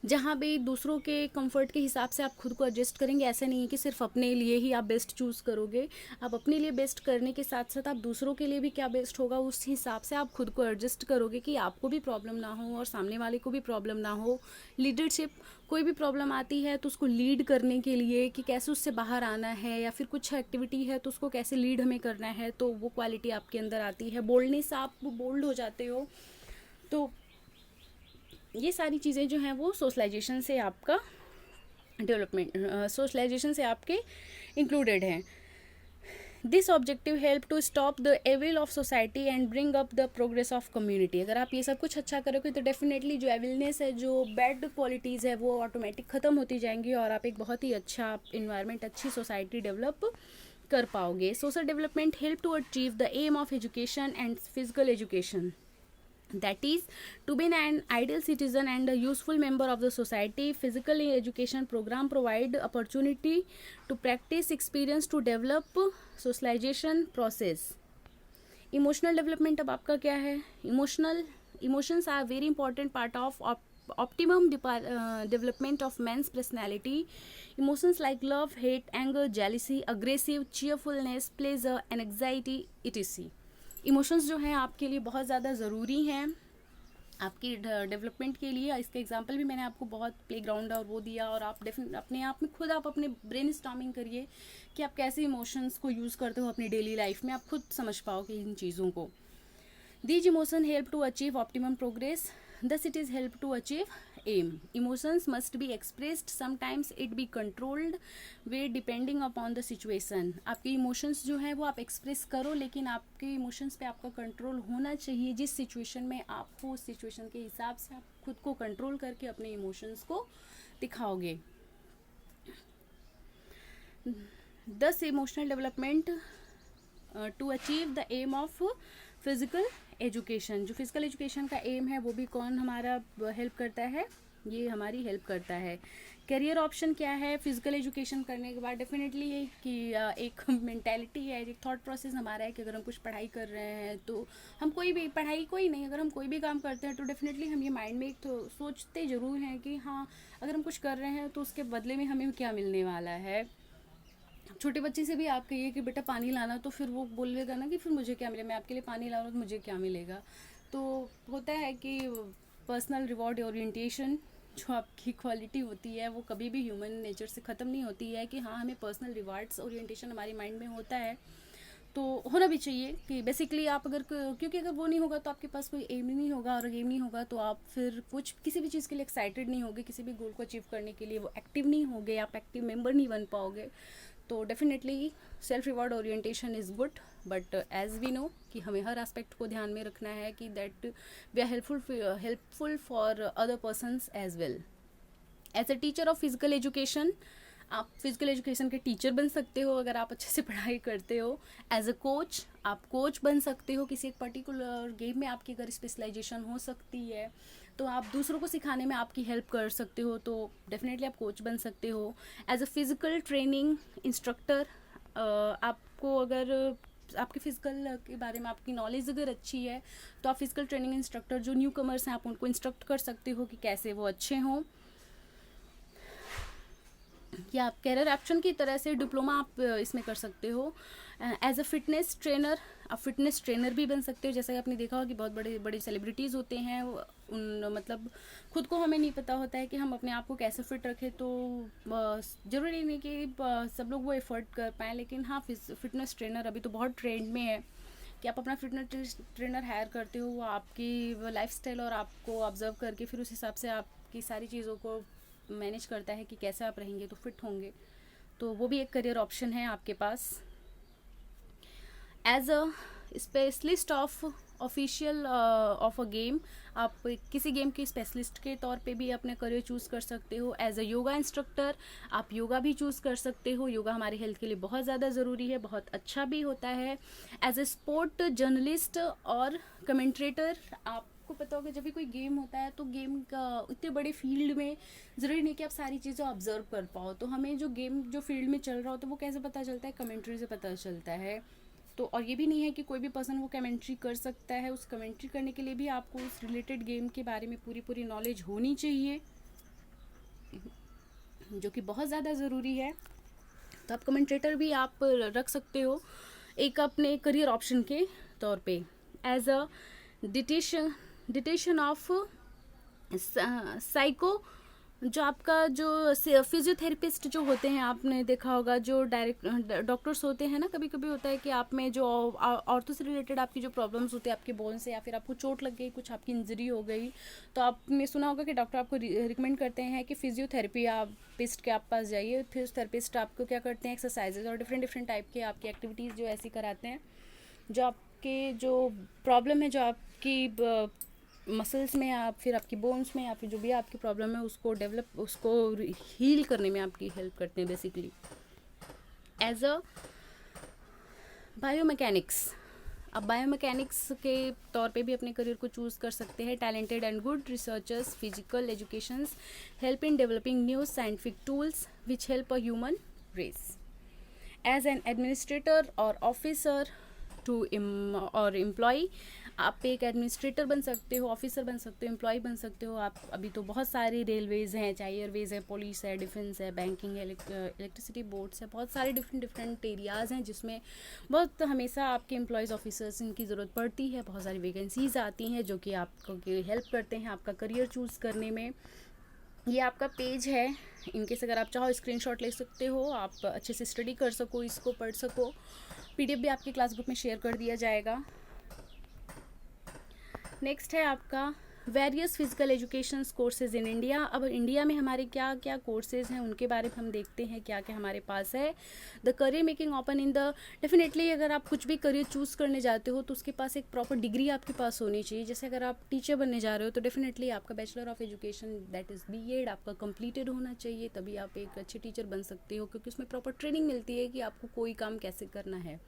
Speaker 1: जहाँ भी दूसरों के कंफर्ट के हिसाब से आप खुद को एडजस्ट करेंगे। ऐसा नहीं है कि सिर्फ अपने लिए ही आप बेस्ट चूज़ करोगे, आप अपने लिए बेस्ट करने के साथ साथ आप दूसरों के लिए भी क्या बेस्ट होगा उस हिसाब से आप खुद को एडजस्ट करोगे कि आपको भी प्रॉब्लम ना हो और सामने वाले को भी प्रॉब्लम ना हो। लीडरशिप, कोई भी प्रॉब्लम आती है तो उसको लीड करने के लिए कि कैसे उससे बाहर आना है, या फिर कुछ एक्टिविटी है तो उसको कैसे लीड हमें करना है, तो वो क्वालिटी आपके अंदर आती है। बोल्डनेस, आप बोल्ड हो जाते हो। तो ये सारी चीज़ें जो हैं वो सोशलाइजेशन से आपका डेवलपमेंट, सोशलाइजेशन से आपके इंक्लूडेड हैं। This objective help to stop the evil of society and bring up the progress of community. अगर आप ये सब कुछ अच्छा करोगे तो डेफिनेटली जो एविलनेस है, जो बैड क्वालिटीज़ है, वो ऑटोमेटिक ख़त्म होती जाएंगी और आप एक बहुत ही अच्छा इन्वायरमेंट, अच्छी सोसाइटी डेवलप कर पाओगे। Social development help to achieve the aim of education and physical education, that is to be an ideal citizen and a useful member of the society. Physical education program provide opportunity to practice experience to develop socialization process. Emotional development अब आपका क्या है? Emotions are very important part of optimum development of man's personality. Emotions like love, hate, anger, jealousy, aggressive, cheerfulness, pleasure and anxiety etc. Emotions जो हैं आपके लिए बहुत ज़्यादा ज़रूरी हैं आपकी डेवलपमेंट के लिए। इसके एग्जांपल भी मैंने आपको बहुत प्लेग्राउंड और वो दिया, और आप अपने आप में खुद आप अपने ब्रेन स्टॉर्मिंग करिए कि आप कैसे इमोशंस को यूज़ करते हो अपनी डेली लाइफ में, आप खुद समझ पाओगे इन चीज़ों को। These emotion help to achieve optimum progress, thus it is help to achieve aim. Emotions must be expressed, sometimes it be controlled way depending upon the situation. आपके इमोशंस जो हैं वो आप एक्सप्रेस करो, लेकिन आपके इमोशंस पे आपका कंट्रोल होना चाहिए। जिस सिचुएशन में आप हो उस सिचुएशन के हिसाब से आप खुद को कंट्रोल करके अपने इमोशंस को दिखाओगे। Thus emotional development to achieve the aim of physical education. जो फिजिकल एजुकेशन का एम है वो भी कौन हमारा हेल्प करता है? ये हमारी हेल्प करता है। करियर ऑप्शन क्या है फिजिकल एजुकेशन करने के बाद? डेफिनेटली ये कि एक मेंटालिटी है, एक थॉट प्रोसेस हमारा है कि अगर हम कुछ पढ़ाई कर रहे हैं तो हम कोई भी पढ़ाई कोई नहीं, अगर हम कोई भी काम करते हैं तो डेफिनेटली हम ये माइंड में एक तो सोचते ज़रूर हैं कि हाँ अगर हम कुछ कर रहे हैं तो उसके बदले में हमें क्या मिलने वाला है। छोटे बच्चे से भी आप कहिए कि बेटा पानी लाना, तो फिर वो बोलेगा ना कि फिर मुझे क्या मिलेगा, मैं आपके लिए पानी ला रहा हूँ तो मुझे क्या मिलेगा। तो होता है कि पर्सनल रिवॉर्ड ओरिएंटेशन जो आपकी क्वालिटी होती है वो कभी भी ह्यूमन नेचर से ख़त्म नहीं होती है कि हाँ हमें पर्सनल रिवार्ड्स ओरिएंटेशन हमारे माइंड में होता है, तो होना भी चाहिए कि बेसिकली आप अगर, क्योंकि अगर वो नहीं होगा तो आपके पास कोई एम नहीं होगा, और एम नहीं होगा तो आप फिर कुछ किसी भी चीज़ के लिए एक्साइटेड नहीं होगे, किसी भी गोल को अचीव करने के लिए वो एक्टिव नहीं होगे, आप एक्टिव मेंबर नहीं बन पाओगे। तो definitely self reward orientation is good, but as we know कि हमें हर एस्पेक्ट को ध्यान में रखना है कि that we are helpful for other persons as well. As a teacher of physical education, आप फिजिकल एजुकेशन के टीचर बन सकते हो अगर आप अच्छे से पढ़ाई करते हो। एज अ कोच, आप कोच बन सकते हो, किसी एक पर्टिकुलर गेम में आपकी अगर स्पेशलाइजेशन हो सकती है तो आप दूसरों को सिखाने में आपकी हेल्प कर सकते हो, तो डेफिनेटली आप कोच बन सकते हो। As a physical training instructor, आपको अगर आपके फिजिकल के बारे में आपकी नॉलेज अगर अच्छी है तो आप फिजिकल ट्रेनिंग इंस्ट्रक्टर जो न्यू कमर्स हैं आप उनको इंस्ट्रक्ट कर सकते हो कि कैसे वो अच्छे हों। या आप कैरियर ऑप्शन की तरह से डिप्लोमा आप इसमें कर सकते हो। एज अ फिटनेस ट्रेनर, आप फिटनेस ट्रेनर भी बन सकते हो। जैसा कि आपने देखा हो कि बहुत बड़े बड़े सेलिब्रिटीज़ होते हैं, उन मतलब खुद को हमें नहीं पता होता है कि हम अपने आप को कैसे फिट रखें, तो ज़रूरी नहीं कि सब लोग वो एफर्ट कर पाएँ, लेकिन हाँ फिटनेस ट्रेनर अभी तो बहुत ट्रेंड में है कि आप अपना फिटनेस ट्रेनर हायर करते हो, वो आपकी लाइफस्टाइल और आपको ऑब्जर्व करके फिर उस हिसाब से आपकी सारी चीज़ों को मैनेज करता है कि कैसे आप रहेंगे तो फिट होंगे, तो वो भी एक करियर ऑप्शन है आपके पास। As a specialist of official of a game, आप किसी गेम के स्पेशलिस्ट के तौर पे भी अपने करियर चूज़ कर सकते हो। एज अ योगा इंस्ट्रक्टर, आप योगा भी चूज़ कर सकते हो, योगा हमारे हेल्थ के लिए बहुत ज़्यादा ज़रूरी है, बहुत अच्छा भी होता है। एज अ स्पोर्ट जर्नलिस्ट और कमेंट्रेटर, आपको पता होगा जब भी कोई गेम होता है तो गेम का इतने बड़े फील्ड में ज़रूरी नहीं कि आप सारी चीज़ें ऑब्जर्व कर पाओ, तो हमें जो गेम जो फील्ड में चल रहा हो तो वो कैसे पता चलता है? कमेंट्री से पता चलता है। तो और ये भी नहीं है कि कोई भी पर्सन वो कमेंट्री कर सकता है, उस कमेंट्री करने के लिए भी आपको उस रिलेटेड गेम के बारे में पूरी नॉलेज होनी चाहिए, जो कि बहुत ज़्यादा ज़रूरी है। तो आप कमेंट्रेटर भी आप रख सकते हो एक अपने करियर ऑप्शन के तौर पे। एज अ डिटेशन ऑफ जो आपका जो फिजियोथेरेपिस्ट जो होते हैं, आपने देखा होगा जो डायरेक्ट डॉक्टर्स होते हैं ना, कभी कभी होता है कि आप में जो औरतों से रिलेटेड आपकी जो प्रॉब्लम्स होती है आपके बोन से, या फिर आपको चोट लग गई, कुछ आपकी इंजरी हो गई, तो आपने सुना होगा कि डॉक्टर आपको रिकमेंड करते हैं कि फिजियोथेरेपी आप पिस्ट के आप पास जाइए। फिजियोथेरेपिस्ट आपको क्या करते हैं, एक्सरसाइजेज और डिफरेंट डिफरेंट टाइप के आपकी एक्टिविटीज़ जो ऐसी कराते हैं जो आपके जो प्रॉब्लम है, जो आपकी मसल्स में या फिर आपकी बोन्स में या फिर जो भी आपकी प्रॉब्लम है उसको डेवलप, उसको हील करने में आपकी हेल्प करते हैं बेसिकली। एज अ बायोमैकेनिक्स, आप बायोमैकेनिक्स के तौर पे भी अपने करियर को चूज़ कर सकते हैं। Talented and good researchers physical educations help in developing new scientific tools which help a human race. As an administrator और ऑफिसर टू और एम्प्लॉय, आप एक एडमिनिस्ट्रेटर बन सकते हो, ऑफिसर बन सकते हो, एम्प्लॉय बन सकते हो। आप अभी तो बहुत सारी रेलवेज़ हैं, चाहे एयरवेज़ है, पुलिस है, डिफेंस है, बैंकिंग है, इलेक्ट्रिसिटी बोर्ड्स है, बहुत सारे डिफरेंट डिफरेंट एरियाज़ हैं जिसमें बहुत हमेशा आपके एम्प्लॉयज़ ऑफिसर्स इनकी ज़रूरत पड़ती है। बहुत सारी वैकेंसीज़ आती हैं जो कि आपको हेल्प करते हैं आपका करियर चूज़ करने में। ये आपका पेज है, इनकेस अगर आप चाहो स्क्रीनशॉट ले सकते हो, आप अच्छे से स्टडी कर सको, इसको पढ़ सको। पीडीएफ भी आपके क्लास ग्रुप में शेयर कर दिया जाएगा। नेक्स्ट है आपका various physical education courses in India. अब इंडिया में हमारे क्या क्या कोर्सेज हैं उनके बारे में हम देखते हैं, क्या क्या हमारे पास है। The career making open in the, definitely अगर आप कुछ भी करियर चूज़ करने जाते हो तो उसके पास एक प्रॉपर डिग्री आपके पास होनी चाहिए। जैसे अगर आप टीचर बनने जा रहे हो तो डेफिनेटली आपका bachelor of education that is BEd आपका कंप्लीटेड होना चाहिए, तभी आप एक अच्छे टीचर बन सकते हो, क्योंकि उसमें प्रॉपर ट्रेनिंग मिलती है कि आपको कोई काम कैसे करना है।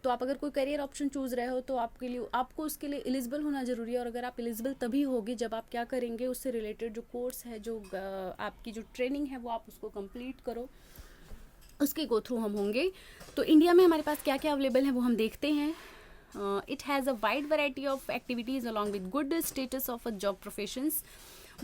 Speaker 1: तो आप अगर कोई करियर ऑप्शन चूज़ रहे हो तो आपके लिए, आपको उसके लिए एलिजिबल होना ज़रूरी है। और अगर आप एलिजिबल तभी होगे जब आप क्या करेंगे, उससे रिलेटेड जो कोर्स है, जो आपकी जो ट्रेनिंग है वो आप उसको कंप्लीट करो, उसके गो थ्रू हम होंगे। तो इंडिया में हमारे पास क्या क्या अवेलेबल है वो हम देखते हैं। It has a wide variety of activities along with good status of a job professions.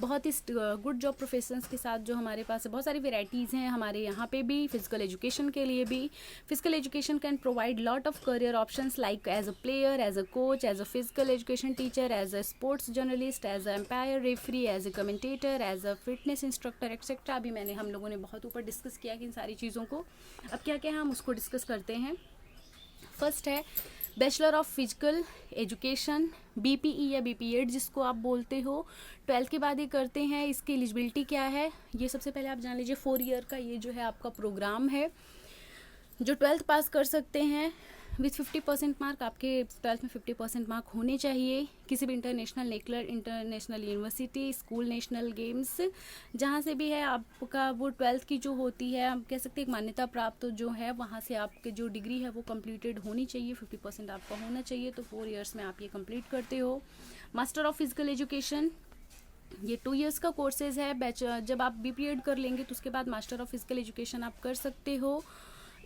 Speaker 1: बहुत ही गुड जॉब प्रोफेशंस के साथ जो हमारे पास है, बहुत सारी वेराइटीज़ हैं हमारे यहाँ पे भी, फिजिकल एजुकेशन के लिए भी। Physical education can provide lot of career options like as a player, as a coach, as a physical education teacher, as a sports journalist, as a umpire referee, as a commentator, as a fitness instructor etcetera. अभी मैंने हम लोगों ने बहुत ऊपर discuss किया कि इन सारी चीज़ों को, अब क्या क्या हम उसको डिस्कस करते हैं। फर्स्ट है bachelor of physical education, BPE या बीपीएड जिसको आप बोलते हो, 12th के बाद ये करते हैं। इसकी एलिजिबिलिटी क्या है ये सबसे पहले आप जान लीजिए। 4 ईयर का ये जो है आपका प्रोग्राम है, जो 12th पास कर सकते हैं विथ 50% मार्क। आपके 12th में 50% मार्क होने चाहिए। किसी भी इंटरनेशनल नेकलर, international university, school, national games, जहाँ से भी है आपका वो 12th की जो होती है, आप कह सकते हैं एक मान्यता प्राप्त जो है, वहाँ से आपके जो डिग्री है वो कंप्लीटेड होनी चाहिए, 50% आपका होना चाहिए। तो 4 ईयर्स में आप ये कंप्लीट करते हो। मास्टर ऑफ फिजिकल एजुकेशन, ये 2 ईयर्स का कोर्सेज है। जब आप बीपीएड कर लेंगे तो उसके बाद मास्टर ऑफ फिजिकल एजुकेशन आप कर सकते हो।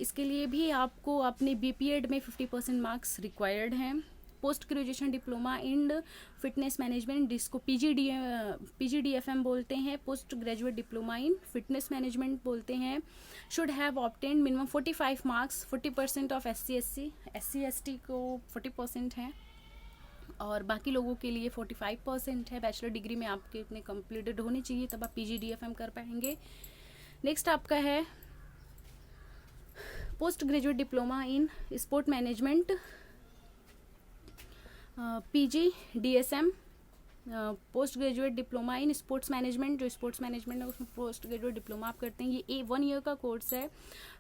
Speaker 1: इसके लिए भी आपको अपने बीपीएड में 50% मार्क्स रिक्वायर्ड हैं। Post graduation diploma in fitness management, जिसको पीजीडीएफएम बोलते हैं, पोस्ट ग्रेजुएट डिप्लोमा इन फिटनेस मैनेजमेंट बोलते हैं। Should have obtained minimum 45 marks, 40% of SC ST को 40% है और बाकी लोगों के लिए 45% है। बैचलर डिग्री में आपके इतने कंप्लीटेड होने चाहिए, तब आप पीजीडीएफएम कर पाएंगे। नेक्स्ट आपका है post graduate diploma in sport management, PGDSM, post graduate diploma in sports management. जो स्पोर्ट्स मैनेजमेंट है उसमें पोस्ट ग्रेजुएट डिप्लोमा आप करते हैं, ये 1 ईयर का कोर्स है।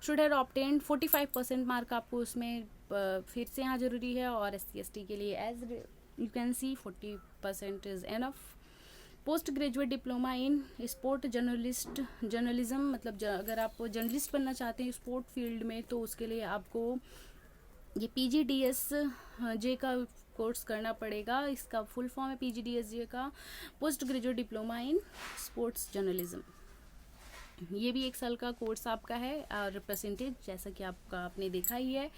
Speaker 1: शुड हैव ऑब्टेन्ड 45% मार्क आपको उसमें फिर से यहाँ जरूरी है। और SC/ST के लिए as you can see 40% is enough. Post graduate diploma in sport journalism, मतलब अगर आप जर्नलिस्ट बनना चाहते हैं स्पोर्ट फील्ड में तो उसके लिए आपको ये PGDSJ का कोर्स करना पड़ेगा। इसका फुल फॉर्म है PGDSJ का, post graduate diploma in sports journalism. ये भी 1 साल का कोर्स आपका है। और परसेंटेज जैसा कि आपने देखा ही है।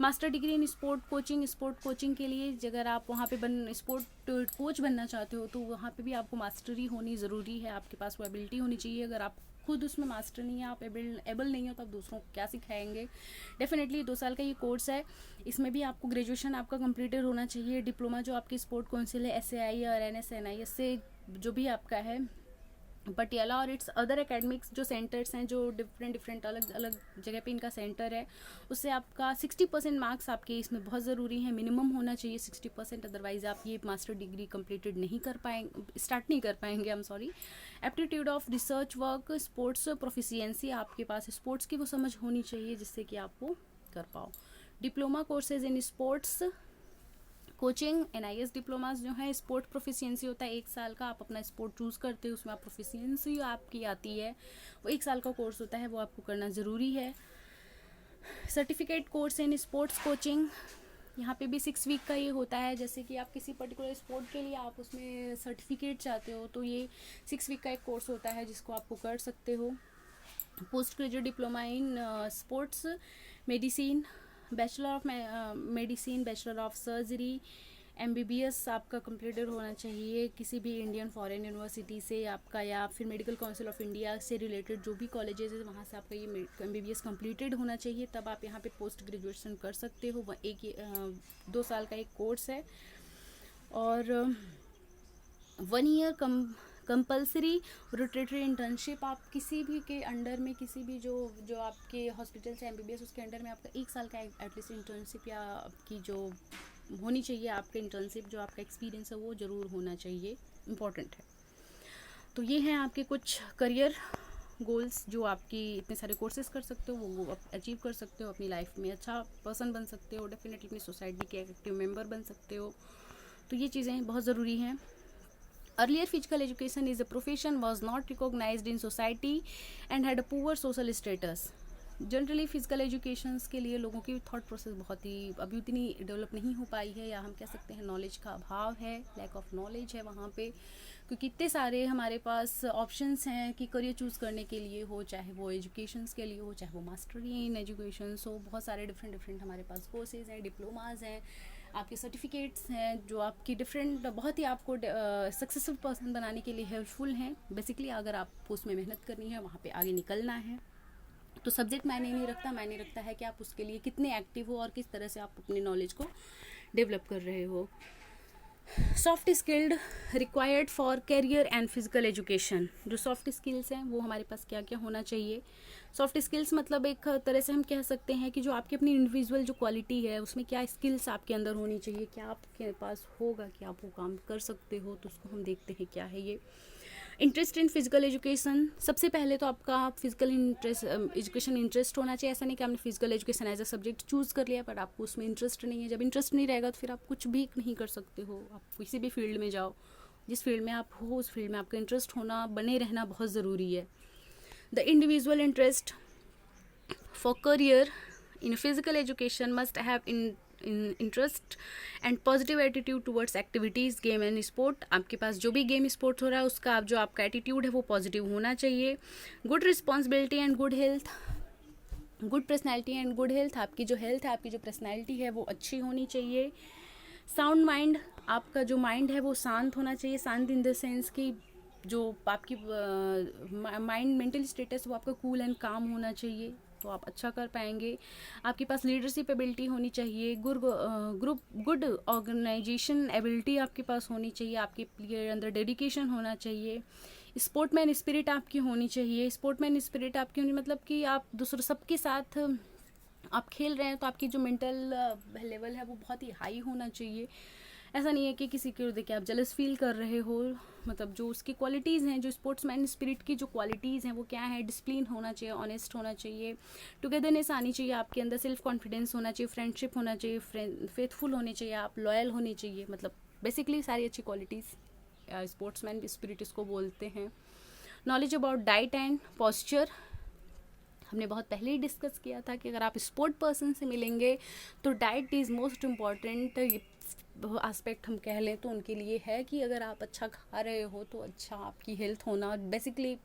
Speaker 1: Master degree in sport coaching के लिए अगर आप वहाँ पे स्पोर्ट कोच बनना चाहते हो तो वहाँ पे भी आपको मास्टरी होनी ज़रूरी है, आपके पास वो एबिलिटी होनी चाहिए। अगर आप खुद उसमें मास्टर नहीं है, आप एबल नहीं हो, तो आप दूसरों को क्या सिखाएंगे। डेफिनेटली 2 साल का ये कोर्स है। इसमें भी आपको ग्रेजुएशन आपका कंप्लीटेड होना चाहिए। डिप्लोमा जो आपकी स्पोर्ट काउंसिल है SAI और NSNIS से जो भी आपका है पटियाला और इट्स अदर एकेडमिक्स जो सेंटर्स हैं, जो डिफरेंट अलग अलग जगह पे इनका सेंटर है, उससे आपका 60% मार्क्स आपके इसमें बहुत ज़रूरी है, मिनिमम होना चाहिए 60%, अदरवाइज आप ये मास्टर डिग्री कंप्लीटेड नहीं कर पाएंगे, स्टार्ट नहीं कर पाएंगे, I am sorry. Aptitude of research work, sports proficiency, आपके पास स्पोर्ट्स की वो समझ होनी चाहिए जिससे कि आप वो कर पाओ। Diploma courses in sports coaching, NIS diplomas जो है, स्पोर्ट प्रोफिशिएंसी होता है 1 साल का, आप अपना स्पोर्ट चूज़ करते हो, उसमें आप प्रोफिशिएंसी आपकी आती है, वो 1 साल का कोर्स होता है, वो आपको करना ज़रूरी है। Certificate course in sports coaching, यहाँ पे भी 6 वीक का ये होता है, जैसे कि आप किसी पर्टिकुलर स्पोर्ट के लिए आप उसमें सर्टिफिकेट चाहते हो तो ये 6 वीक का एक कोर्स होता है जिसको आपको कर सकते हो। Post graduate diploma in sports medicine, bachelor of medicine, bachelor of surgery, MBBS आपका कंप्लीटेड होना चाहिए किसी भी इंडियन फॉरेन यूनिवर्सिटी से आपका, या फिर मेडिकल काउंसिल ऑफ इंडिया से रिलेटेड जो भी कॉलेजेस है वहाँ से आपका ये MBBS कंप्लीटेड होना चाहिए, तब आप यहाँ पे पोस्ट ग्रेजुएशन कर सकते हो। 2 साल का एक कोर्स है। और 1 ईयर कंपल्सरी रोटेटरी इंटर्नशिप, आप किसी भी के अंडर में, किसी भी जो आपके हॉस्पिटल से MBBS उसके अंडर में आपका 1 साल का एटलीस्ट इंटर्नशिप या आपकी जो होनी चाहिए, आपके इंटर्नशिप जो आपका एक्सपीरियंस है वो ज़रूर होना चाहिए, इम्पॉर्टेंट है। तो ये हैं आपके कुछ करियर गोल्स जो आपकी इतने सारे कोर्सेज कर सकते हो वो आप अचीव कर सकते हो, अपनी लाइफ में अच्छा पर्सन बन सकते हो, डेफिनेटली अपनी सोसाइटी के एक्टिव मेंबर बन सकते हो। तो ये चीज़ें बहुत ज़रूरी हैं। Earlier, physical education is a profession was not recognized in society and had a poor social status. Generally physical educations के लिए लोगों की थॉट प्रोसेस बहुत ही अभी उतनी डेवलप नहीं हो पाई है, या हम कह सकते हैं नॉलेज का अभाव है, लैक ऑफ नॉलेज है वहाँ पे, क्योंकि इतने सारे हमारे पास ऑप्शंस हैं कि करियर चूज़ करने के लिए हो, चाहे वो एजुकेशंस के लिए हो, चाहे वो मास्टरी इन एजुकेशन हो, बहुत सारे डिफरेंट हमारे पास कोर्सेज हैं, डिप्लोमाज हैं, आपके सर्टिफिकेट्स हैं जो आपकी डिफरेंट बहुत ही आपको सक्सेसफुल पर्सन बनाने के लिए हेल्पफुल हैं। बेसिकली अगर आप उसमें मेहनत करनी है, वहाँ पे आगे निकलना है, तो सब्जेक्ट मायने नहीं रखता, मायने रखता है कि आप उसके लिए कितने एक्टिव हो और किस तरह से आप अपने नॉलेज को डेवलप कर रहे हो। Soft skilled required for career and physical education, जो सॉफ्ट स्किल्स हैं वो हमारे पास क्या क्या होना चाहिए। सॉफ्ट स्किल्स मतलब एक तरह से हम कह सकते हैं कि जो आपकी अपनी इंडिविजुअल जो क्वालिटी है उसमें क्या स्किल्स आपके अंदर होनी चाहिए, क्या आपके पास होगा कि आप वो काम कर सकते हो, तो उसको हम देखते हैं क्या है ये। इंटरेस्ट इन फिजिकल एजुकेशन, सबसे पहले तो आपका फिजिकल एजुकेशन इंटरेस्ट होना चाहिए। ऐसा नहीं कि आपने physical education as a subject choose कर लिया पर आपको उसमें इंटरेस्ट नहीं है। जब इंटरेस्ट नहीं रहेगा तो फिर आप कुछ भी नहीं कर सकते हो। आप किसी भी फील्ड में जाओ, जिस फील्ड में आप हो उस फील्ड में आपका इंटरेस्ट होना, बने रहना बहुत ज़रूरी है। The individual interest for career in physical education must have interest and positive attitude towards activities game and sport. आपके पास जो भी गेम स्पोर्ट्स हो रहा है उसका आप जो आपका एटीट्यूड है वो पॉजिटिव होना चाहिए। Good responsibility and good health, good personality and good health, आपकी जो हेल्थ है, आपकी जो पर्सनैलिटी है वो अच्छी होनी चाहिए। साउंड माइंड, आपका जो माइंड है वो शांत होना चाहिए। शांत इन द सेंस कि जो आपकी माइंड मेंटल स्टेटस वो आपका कूल एंड काम होना चाहिए, तो आप अच्छा कर पाएंगे। आपके पास लीडरशिप एबिलिटी होनी चाहिए। गुड ऑर्गेनाइजेशन एबिलिटी आपके पास होनी चाहिए। आपके अंदर डेडिकेशन होना चाहिए। स्पोर्टमैन स्पिरिट आपकी होनी चाहिए। स्पोर्टमैन स्पिरिट आपकी होनी मतलब कि आप दूसरों सबके साथ आप खेल रहे हैं तो आपकी जो मेंटल लेवल है वो बहुत ही हाई होना चाहिए। ऐसा नहीं है कि किसी को देख के आप जेलस फील कर रहे हो, मतलब जो उसकी क्वालिटीज़ हैं, जो स्पोर्ट्समैन स्पिरिट की जो क्वालिटीज़ हैं वो क्या है, डिसिप्लिन होना चाहिए, ऑनेस्ट होना चाहिए, टुगेदरनेस आनी चाहिए आपके अंदर, सेल्फ कॉन्फिडेंस होना चाहिए, फ्रेंडशिप होना चाहिए, फेथफुल होने चाहिए, आप लॉयल होने चाहिए, मतलब बेसिकली सारी अच्छी क्वालिटीज़ स्पोर्ट्समैन स्पिरिट इसको बोलते हैं। Knowledge about diet and posture, हमने बहुत पहले ही डिस्कस किया था कि अगर आप स्पोर्ट पर्सन से मिलेंगे तो diet is most important aspect हम कह लें तो उनके लिए है कि अगर आप अच्छा खा रहे हो तो अच्छा आपकी हेल्थ होना बेसिकली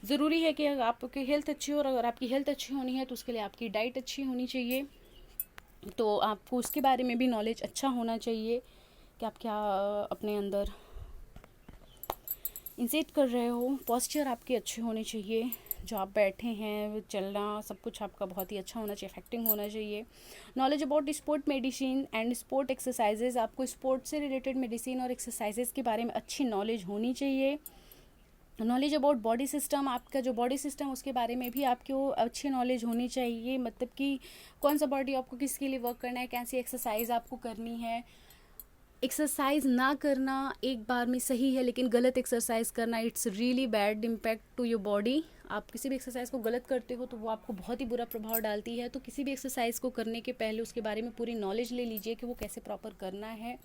Speaker 1: ज़रूरी है कि अगर आपकी हेल्थ अच्छी हो, और अगर आपकी हेल्थ अच्छी होनी है तो उसके लिए आपकी डाइट अच्छी होनी चाहिए। तो आपको उसके बारे में भी नॉलेज अच्छा होना चाहिए कि आप क्या अपने अंदर इंसेट कर रहे हो। पॉस्चर आपके अच्छे होने चाहिए, जो आप बैठे हैं, चलना, सब कुछ आपका बहुत ही अच्छा होना चाहिए, इफेक्टिव होना चाहिए। Knowledge about sport medicine and sport exercises, आपको स्पोर्ट से रिलेटेड मेडिसिन और एक्सरसाइजेज के बारे में अच्छी नॉलेज होनी चाहिए। नॉलेज अबाउट बॉडी सिस्टम, आपका जो बॉडी सिस्टम उसके बारे में भी आपको अच्छी नॉलेज होनी चाहिए, मतलब कि कौन सा बॉडी आपको किसके लिए वर्क करना है, कैसी एक्सरसाइज आपको करनी है। एक्सरसाइज ना करना एक बार में सही है, लेकिन गलत एक्सरसाइज करना it's really bad impact to your body. आप किसी भी एक्सरसाइज को गलत करते हो तो वो आपको बहुत ही बुरा प्रभाव डालती है। तो किसी भी एक्सरसाइज को करने के पहले उसके बारे में पूरी नॉलेज ले लीजिए कि वो कैसे प्रॉपर करना है,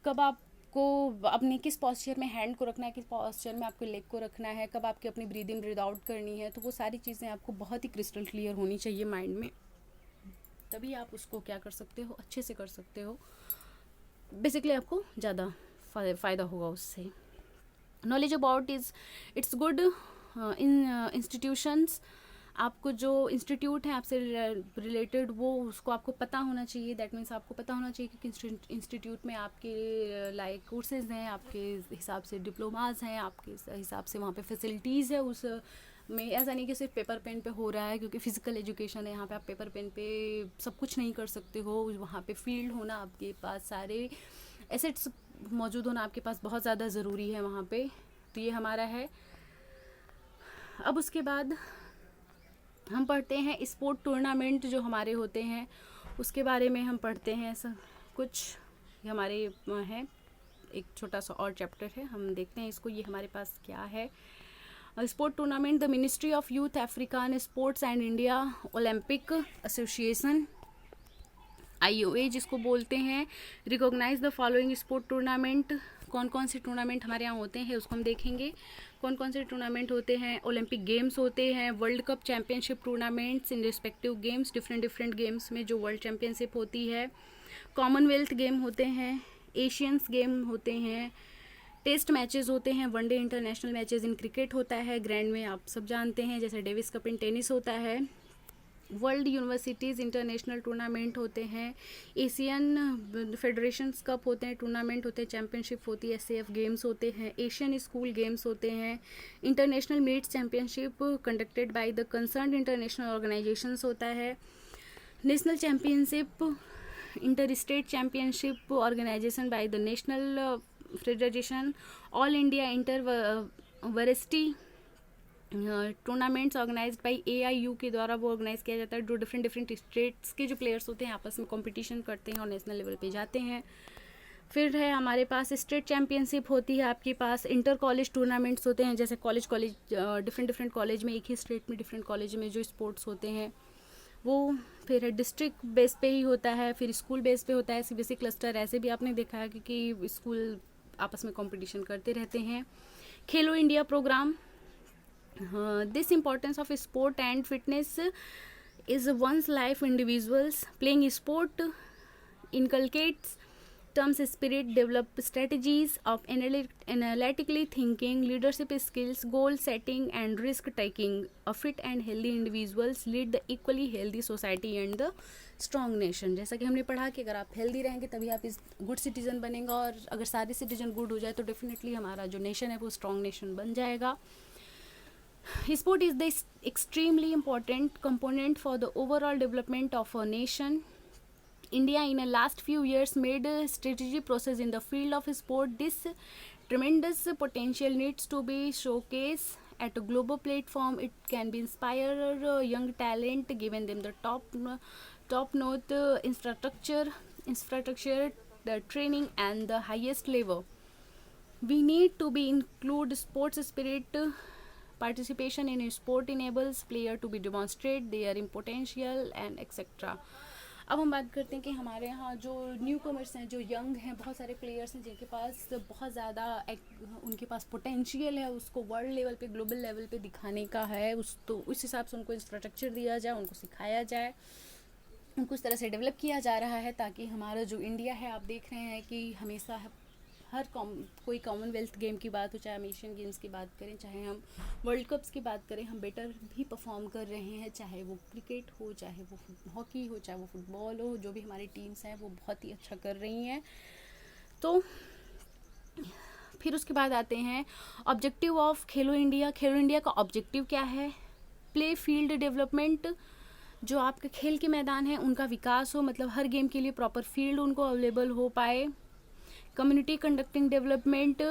Speaker 1: कब आपको अपने किस पॉस्चर में हैंड को रखना है, किस पॉस्चर में आपको लेग को रखना है, कब आपकी अपनी ब्रीद इन ब्रीद आउट करनी है। तो वो सारी चीज़ें आपको बहुत ही क्रिस्टल क्लियर होनी चाहिए माइंड में, तभी आप उसको क्या कर सकते हो, अच्छे से कर सकते हो। बेसिकली आपको ज़्यादा फ़ायदा होगा उससे। Knowledge about it's good in institutions, आपको जो इंस्टीट्यूट है आपसे रिलेटेड वो उसको आपको पता होना चाहिए। दैट मीन्स आपको पता होना चाहिए कि इंस्टीट्यूट में आपके लाइक कोर्सेज हैं, आपके हिसाब से डिप्लोमाज हैं, आपके हिसाब से वहाँ पे फैसिलिटीज़ है उस में। ऐसा नहीं कि सिर्फ पेपर पेन पे हो रहा है, क्योंकि फिजिकल एजुकेशन है, यहाँ पे आप पेपर पेन पे सब कुछ नहीं कर सकते हो। वहाँ पे फील्ड होना, आपके पास सारे एसेट्स मौजूद होना आपके पास बहुत ज़्यादा ज़रूरी है वहाँ पे। तो ये हमारा है। अब उसके बाद हम पढ़ते हैं स्पोर्ट टूर्नामेंट जो हमारे होते हैं उसके बारे में हम पढ़ते हैं सब कुछ। हमारे हैं एक छोटा सा और चैप्टर है, हम देखते हैं इसको, ये हमारे पास क्या है। Sport tournament, the ministry of youth affairs sports and India Olympic association IOA जिसको बोलते हैं, recognise the following sport tournament. कौन कौन से टूर्नामेंट हमारे यहाँ होते हैं उसको हम देखेंगे। कौन कौन से टूर्नामेंट होते हैं, ओलंपिक गेम्स होते हैं, world cup championship tournaments in respective games, different games में जो वर्ल्ड चैम्पियनशिप होती है, कॉमनवेल्थ गेम होते हैं, एशियंस गेम होते हैं, टेस्ट मैचेस होते हैं, one day international matches in cricket होता है, ग्रैंड में आप सब जानते हैं जैसे डेविस कप इन टेनिस होता है, वर्ल्ड यूनिवर्सिटीज़ इंटरनेशनल टूर्नामेंट होते हैं, एशियन फेडरेशंस कप होते हैं, टूर्नामेंट होते हैं, चैम्पियनशिप होती है, SAF गेम्स होते हैं, एशियन स्कूल गेम्स होते हैं, international meets championship conducted by the concerned international organisations होता है, national championship, inter state championship organisation by the national federation, all India inter varsity tournaments organised by AIU के द्वारा वो organise किया जाता है, जो डिफरेंट स्टेट्स के जो प्लेयर्स होते हैं आपस में कंपटीशन करते हैं और नेशनल लेवल पे जाते हैं। फिर है हमारे पास स्टेट चैम्पियनशिप होती है, आपके पास इंटर कॉलेज टूर्नामेंट्स होते हैं, जैसे कॉलेज डिफरेंट कॉलेज में, एक ही स्टेट में डिफरेंट कॉलेज में जो स्पोर्ट्स होते हैं वो। फिर है डिस्ट्रिक्ट बेस पे ही होता है, फिर स्कूल बेस पे होता है, CBSE क्लस्टर, ऐसे भी आपने देखा है क्योंकि स्कूल आपस में कंपटीशन करते रहते हैं। Khelo India programme, this importance of sport and fitness is one's life. Individuals playing sport inculcates terms spirit, develop strategies of analytically thinking, leadership skills, goal setting and risk taking. A fit and healthy individuals lead the equally healthy society and the strong nation. जैसा कि हमने पढ़ा कि अगर आप healthy रहेंगे तभी आप इस गुड सिटीजन बनेगा, और अगर सारे सिटीजन गुड हो जाए तो डेफिनेटली हमारा जो नेशन है वो स्ट्रॉन्ग नेशन बन जाएगा। Sport is the extremely important component for the overall development of a nation. India in the last few years made a strategy process in the field of sport. This tremendous potential needs to be showcased at a global platform. It can be inspire young talent, given them the top-notch infrastructure, the training and the highest level. We need to be include sports spirit. Participation in sport enables player to be demonstrate their potential and etc. अब हम बात करते हैं कि हमारे यहाँ जो new commerce हैं, जो यंग हैं, बहुत सारे प्लेयर्स हैं जिनके पास बहुत ज़्यादा उनके पास पोटेंशियल है, उसको वर्ल्ड लेवल पे, ग्लोबल लेवल पे दिखाने का है। उस हिसाब से उनको इंफ्रास्ट्रक्चर दिया जाए, उनको सिखाया जाए, उनको इस तरह से डेवलप किया जा रहा है ताकि हमारा जो इंडिया है, आप देख रहे हैं कि हमेशा हर कोई कॉमनवेल्थ गेम की बात हो, चाहे हम एशियन गेम्स की बात करें, चाहे हम वर्ल्ड कप्स की बात करें, हम बेटर भी परफॉर्म कर रहे हैं, चाहे वो क्रिकेट हो, चाहे वो हॉकी हो, चाहे वो फुटबॉल हो, जो भी हमारी टीम्स हैं वो बहुत ही अच्छा कर रही हैं। तो फिर उसके बाद आते हैं objective of Khelo India. Khelo India का ऑब्जेक्टिव क्या है? प्ले फील्ड डेवलपमेंट, जो आपके खेल के मैदान हैं उनका विकास हो, मतलब हर गेम के लिए प्रॉपर फील्ड उनको अवेलेबल हो पाए। Community conducting development,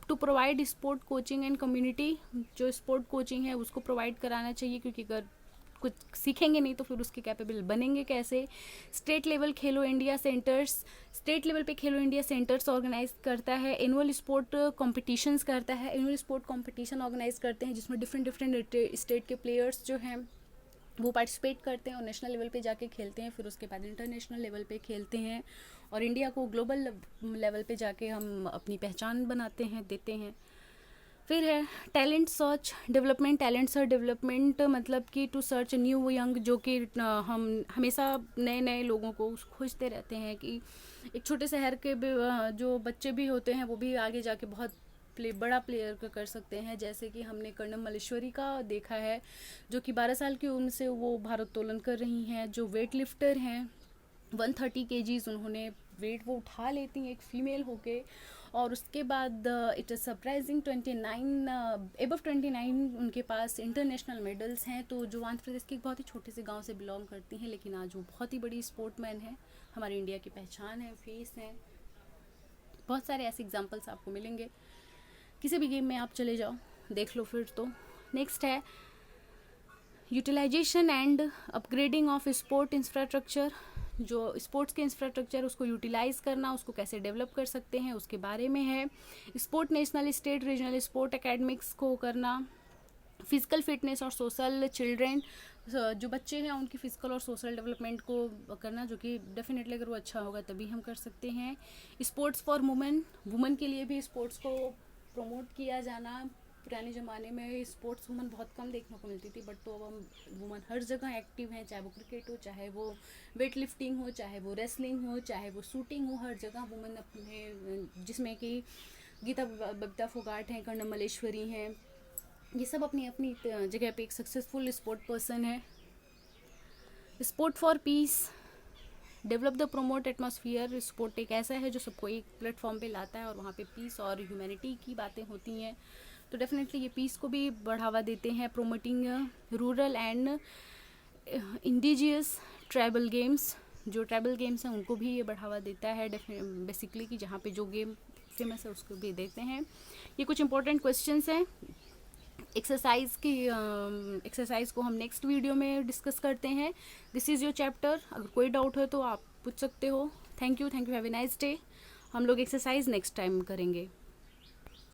Speaker 1: to provide sport coaching and community, जो स्पोर्ट कोचिंग है उसको प्रोवाइड कराना चाहिए, क्योंकि अगर कुछ सीखेंगे नहीं तो फिर उसके कैपेबल बनेंगे कैसे। स्टेट लेवल खेलो इंडिया सेंटर्स, स्टेट लेवल पे खेलो इंडिया सेंटर्स ऑर्गेनाइज करता है, एनुअल स्पोर्ट कॉम्पिटिशन्स करता है, एनुअल स्पोर्ट कॉम्पिटिशन ऑर्गेनाइज करते हैं जिसमें डिफरेंट स्टेट के प्लेयर्स जो हैं वो पार्टिसिपेट करते हैं और नेशनल लेवल पे जाके खेलते हैं, फिर उसके बाद इंटरनेशनल लेवल पे खेलते हैं और इंडिया को ग्लोबल लेवल पे जाके हम अपनी पहचान बनाते हैं, देते हैं। फिर है talent search development, talent search development मतलब कि टू सर्च न्यू यंग, जो कि हम हमेशा नए नए लोगों को खोजते रहते हैं कि एक छोटे शहर के जो बच्चे भी होते हैं वो भी आगे जाके बहुत बड़ा प्लेयर कर सकते हैं। जैसे कि हमने कर्णम मल्लेश्वरी का देखा है, जो कि 12 साल की उम्र से वो भारोत्तोलन कर रही हैं, जो वेट लिफ्टर हैं 130 kgs उन्होंने वेट वो उठा लेती हैं एक फीमेल होके। और उसके बाद इट इज़ सरप्राइजिंग 29 एबव 29 उनके पास इंटरनेशनल मेडल्स हैं। तो जो आंध्र प्रदेश के एक बहुत ही छोटे से गांव से बिलोंग करती हैं, लेकिन आज वो बहुत ही बड़ी स्पोर्टमैन है, हमारे इंडिया की पहचान है, फेस है। बहुत सारे ऐसे एग्जांपल्स आपको मिलेंगे, किसी भी गेम में आप चले जाओ देख लो फिर तो। नेक्स्ट है utilisation and upgrading of sport infrastructure, जो स्पोर्ट्स के इंफ्रास्ट्रक्चर उसको यूटिलाइज करना, उसको कैसे डेवलप कर सकते हैं उसके बारे में है। Sport national state regional sport academics को करना, फिजिकल फिटनेस और सोशल चिल्ड्रेन, जो बच्चे हैं उनकी फिजिकल और सोशल डेवलपमेंट को करना, जो कि डेफिनेटली अगर वो अच्छा होगा तभी हम कर सकते हैं। स्पोर्ट्स फॉर वुमेन, वुमेन के लिए भी स्पोर्ट्स को प्रमोट किया जाना। पुराने ज़माने में स्पोर्ट्स वुमन बहुत कम देखने को मिलती थी, बट तो अब हम वुमन हर जगह एक्टिव हैं, चाहे वो क्रिकेट हो, चाहे वो वेट लिफ्टिंग हो, चाहे वो रेसलिंग हो, चाहे वो शूटिंग हो, हर जगह वुमन अपने, जिसमें कि गीता बबीता फोगाट हैं, कर्णम मल्लेश्वरी हैं, ये सब अपनी अपनी जगह पे एक सक्सेसफुल स्पोर्ट पर्सन है। Sport for piece, develop the promote atmosphere, sport एक ऐसा है जो सबको एक प्लेटफॉर्म पे लाता है और वहाँ पे पीस और ह्यूमैनिटी की बातें होती हैं, तो डेफिनेटली ये पीस को भी बढ़ावा देते हैं। Promoting rural and indigenous tribal games, जो ट्राइबल गेम्स हैं उनको भी ये बढ़ावा देता है बेसिकली, कि जहाँ पे जो गेम फेमस है उसको भी देते हैं। ये कुछ इंपॉर्टेंट क्वेश्चंस हैं। एक्सरसाइज को हम नेक्स्ट वीडियो में डिस्कस करते हैं। दिस इज़ योर चैप्टर, अगर कोई डाउट है तो आप पूछ सकते हो। Thank you, have a nice day. हम लोग एक्सरसाइज नेक्स्ट टाइम करेंगे।